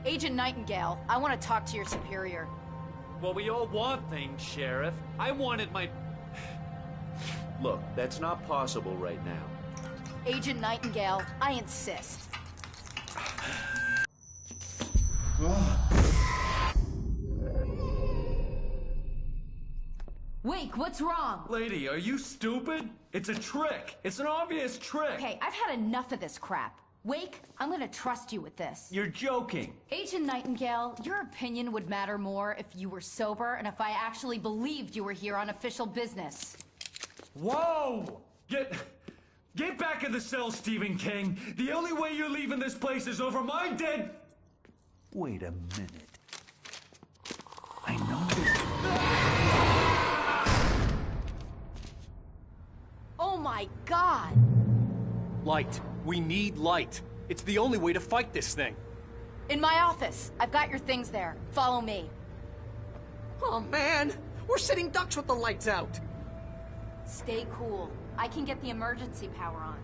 Agent Nightingale, I want to talk to your superior. Well, we all want things, Sheriff. I wanted my... Look, that's not possible right now. Agent Nightingale, I insist. Wake, what's wrong? Lady, are you stupid? It's a trick. It's an obvious trick. Okay, I've had enough of this crap. Wake, I'm gonna trust you with this. You're joking. Agent Nightingale, your opinion would matter more if you were sober and if I actually believed you were here on official business. Whoa! Get back in the cell, Stephen King. The only way you're leaving this place is over my dead... Wait a minute. I know this... Oh my God! Light. We need light. It's the only way to fight this thing. In my office. I've got your things there. Follow me. Oh man, we're sitting ducks with the lights out. Stay cool. I can get the emergency power on.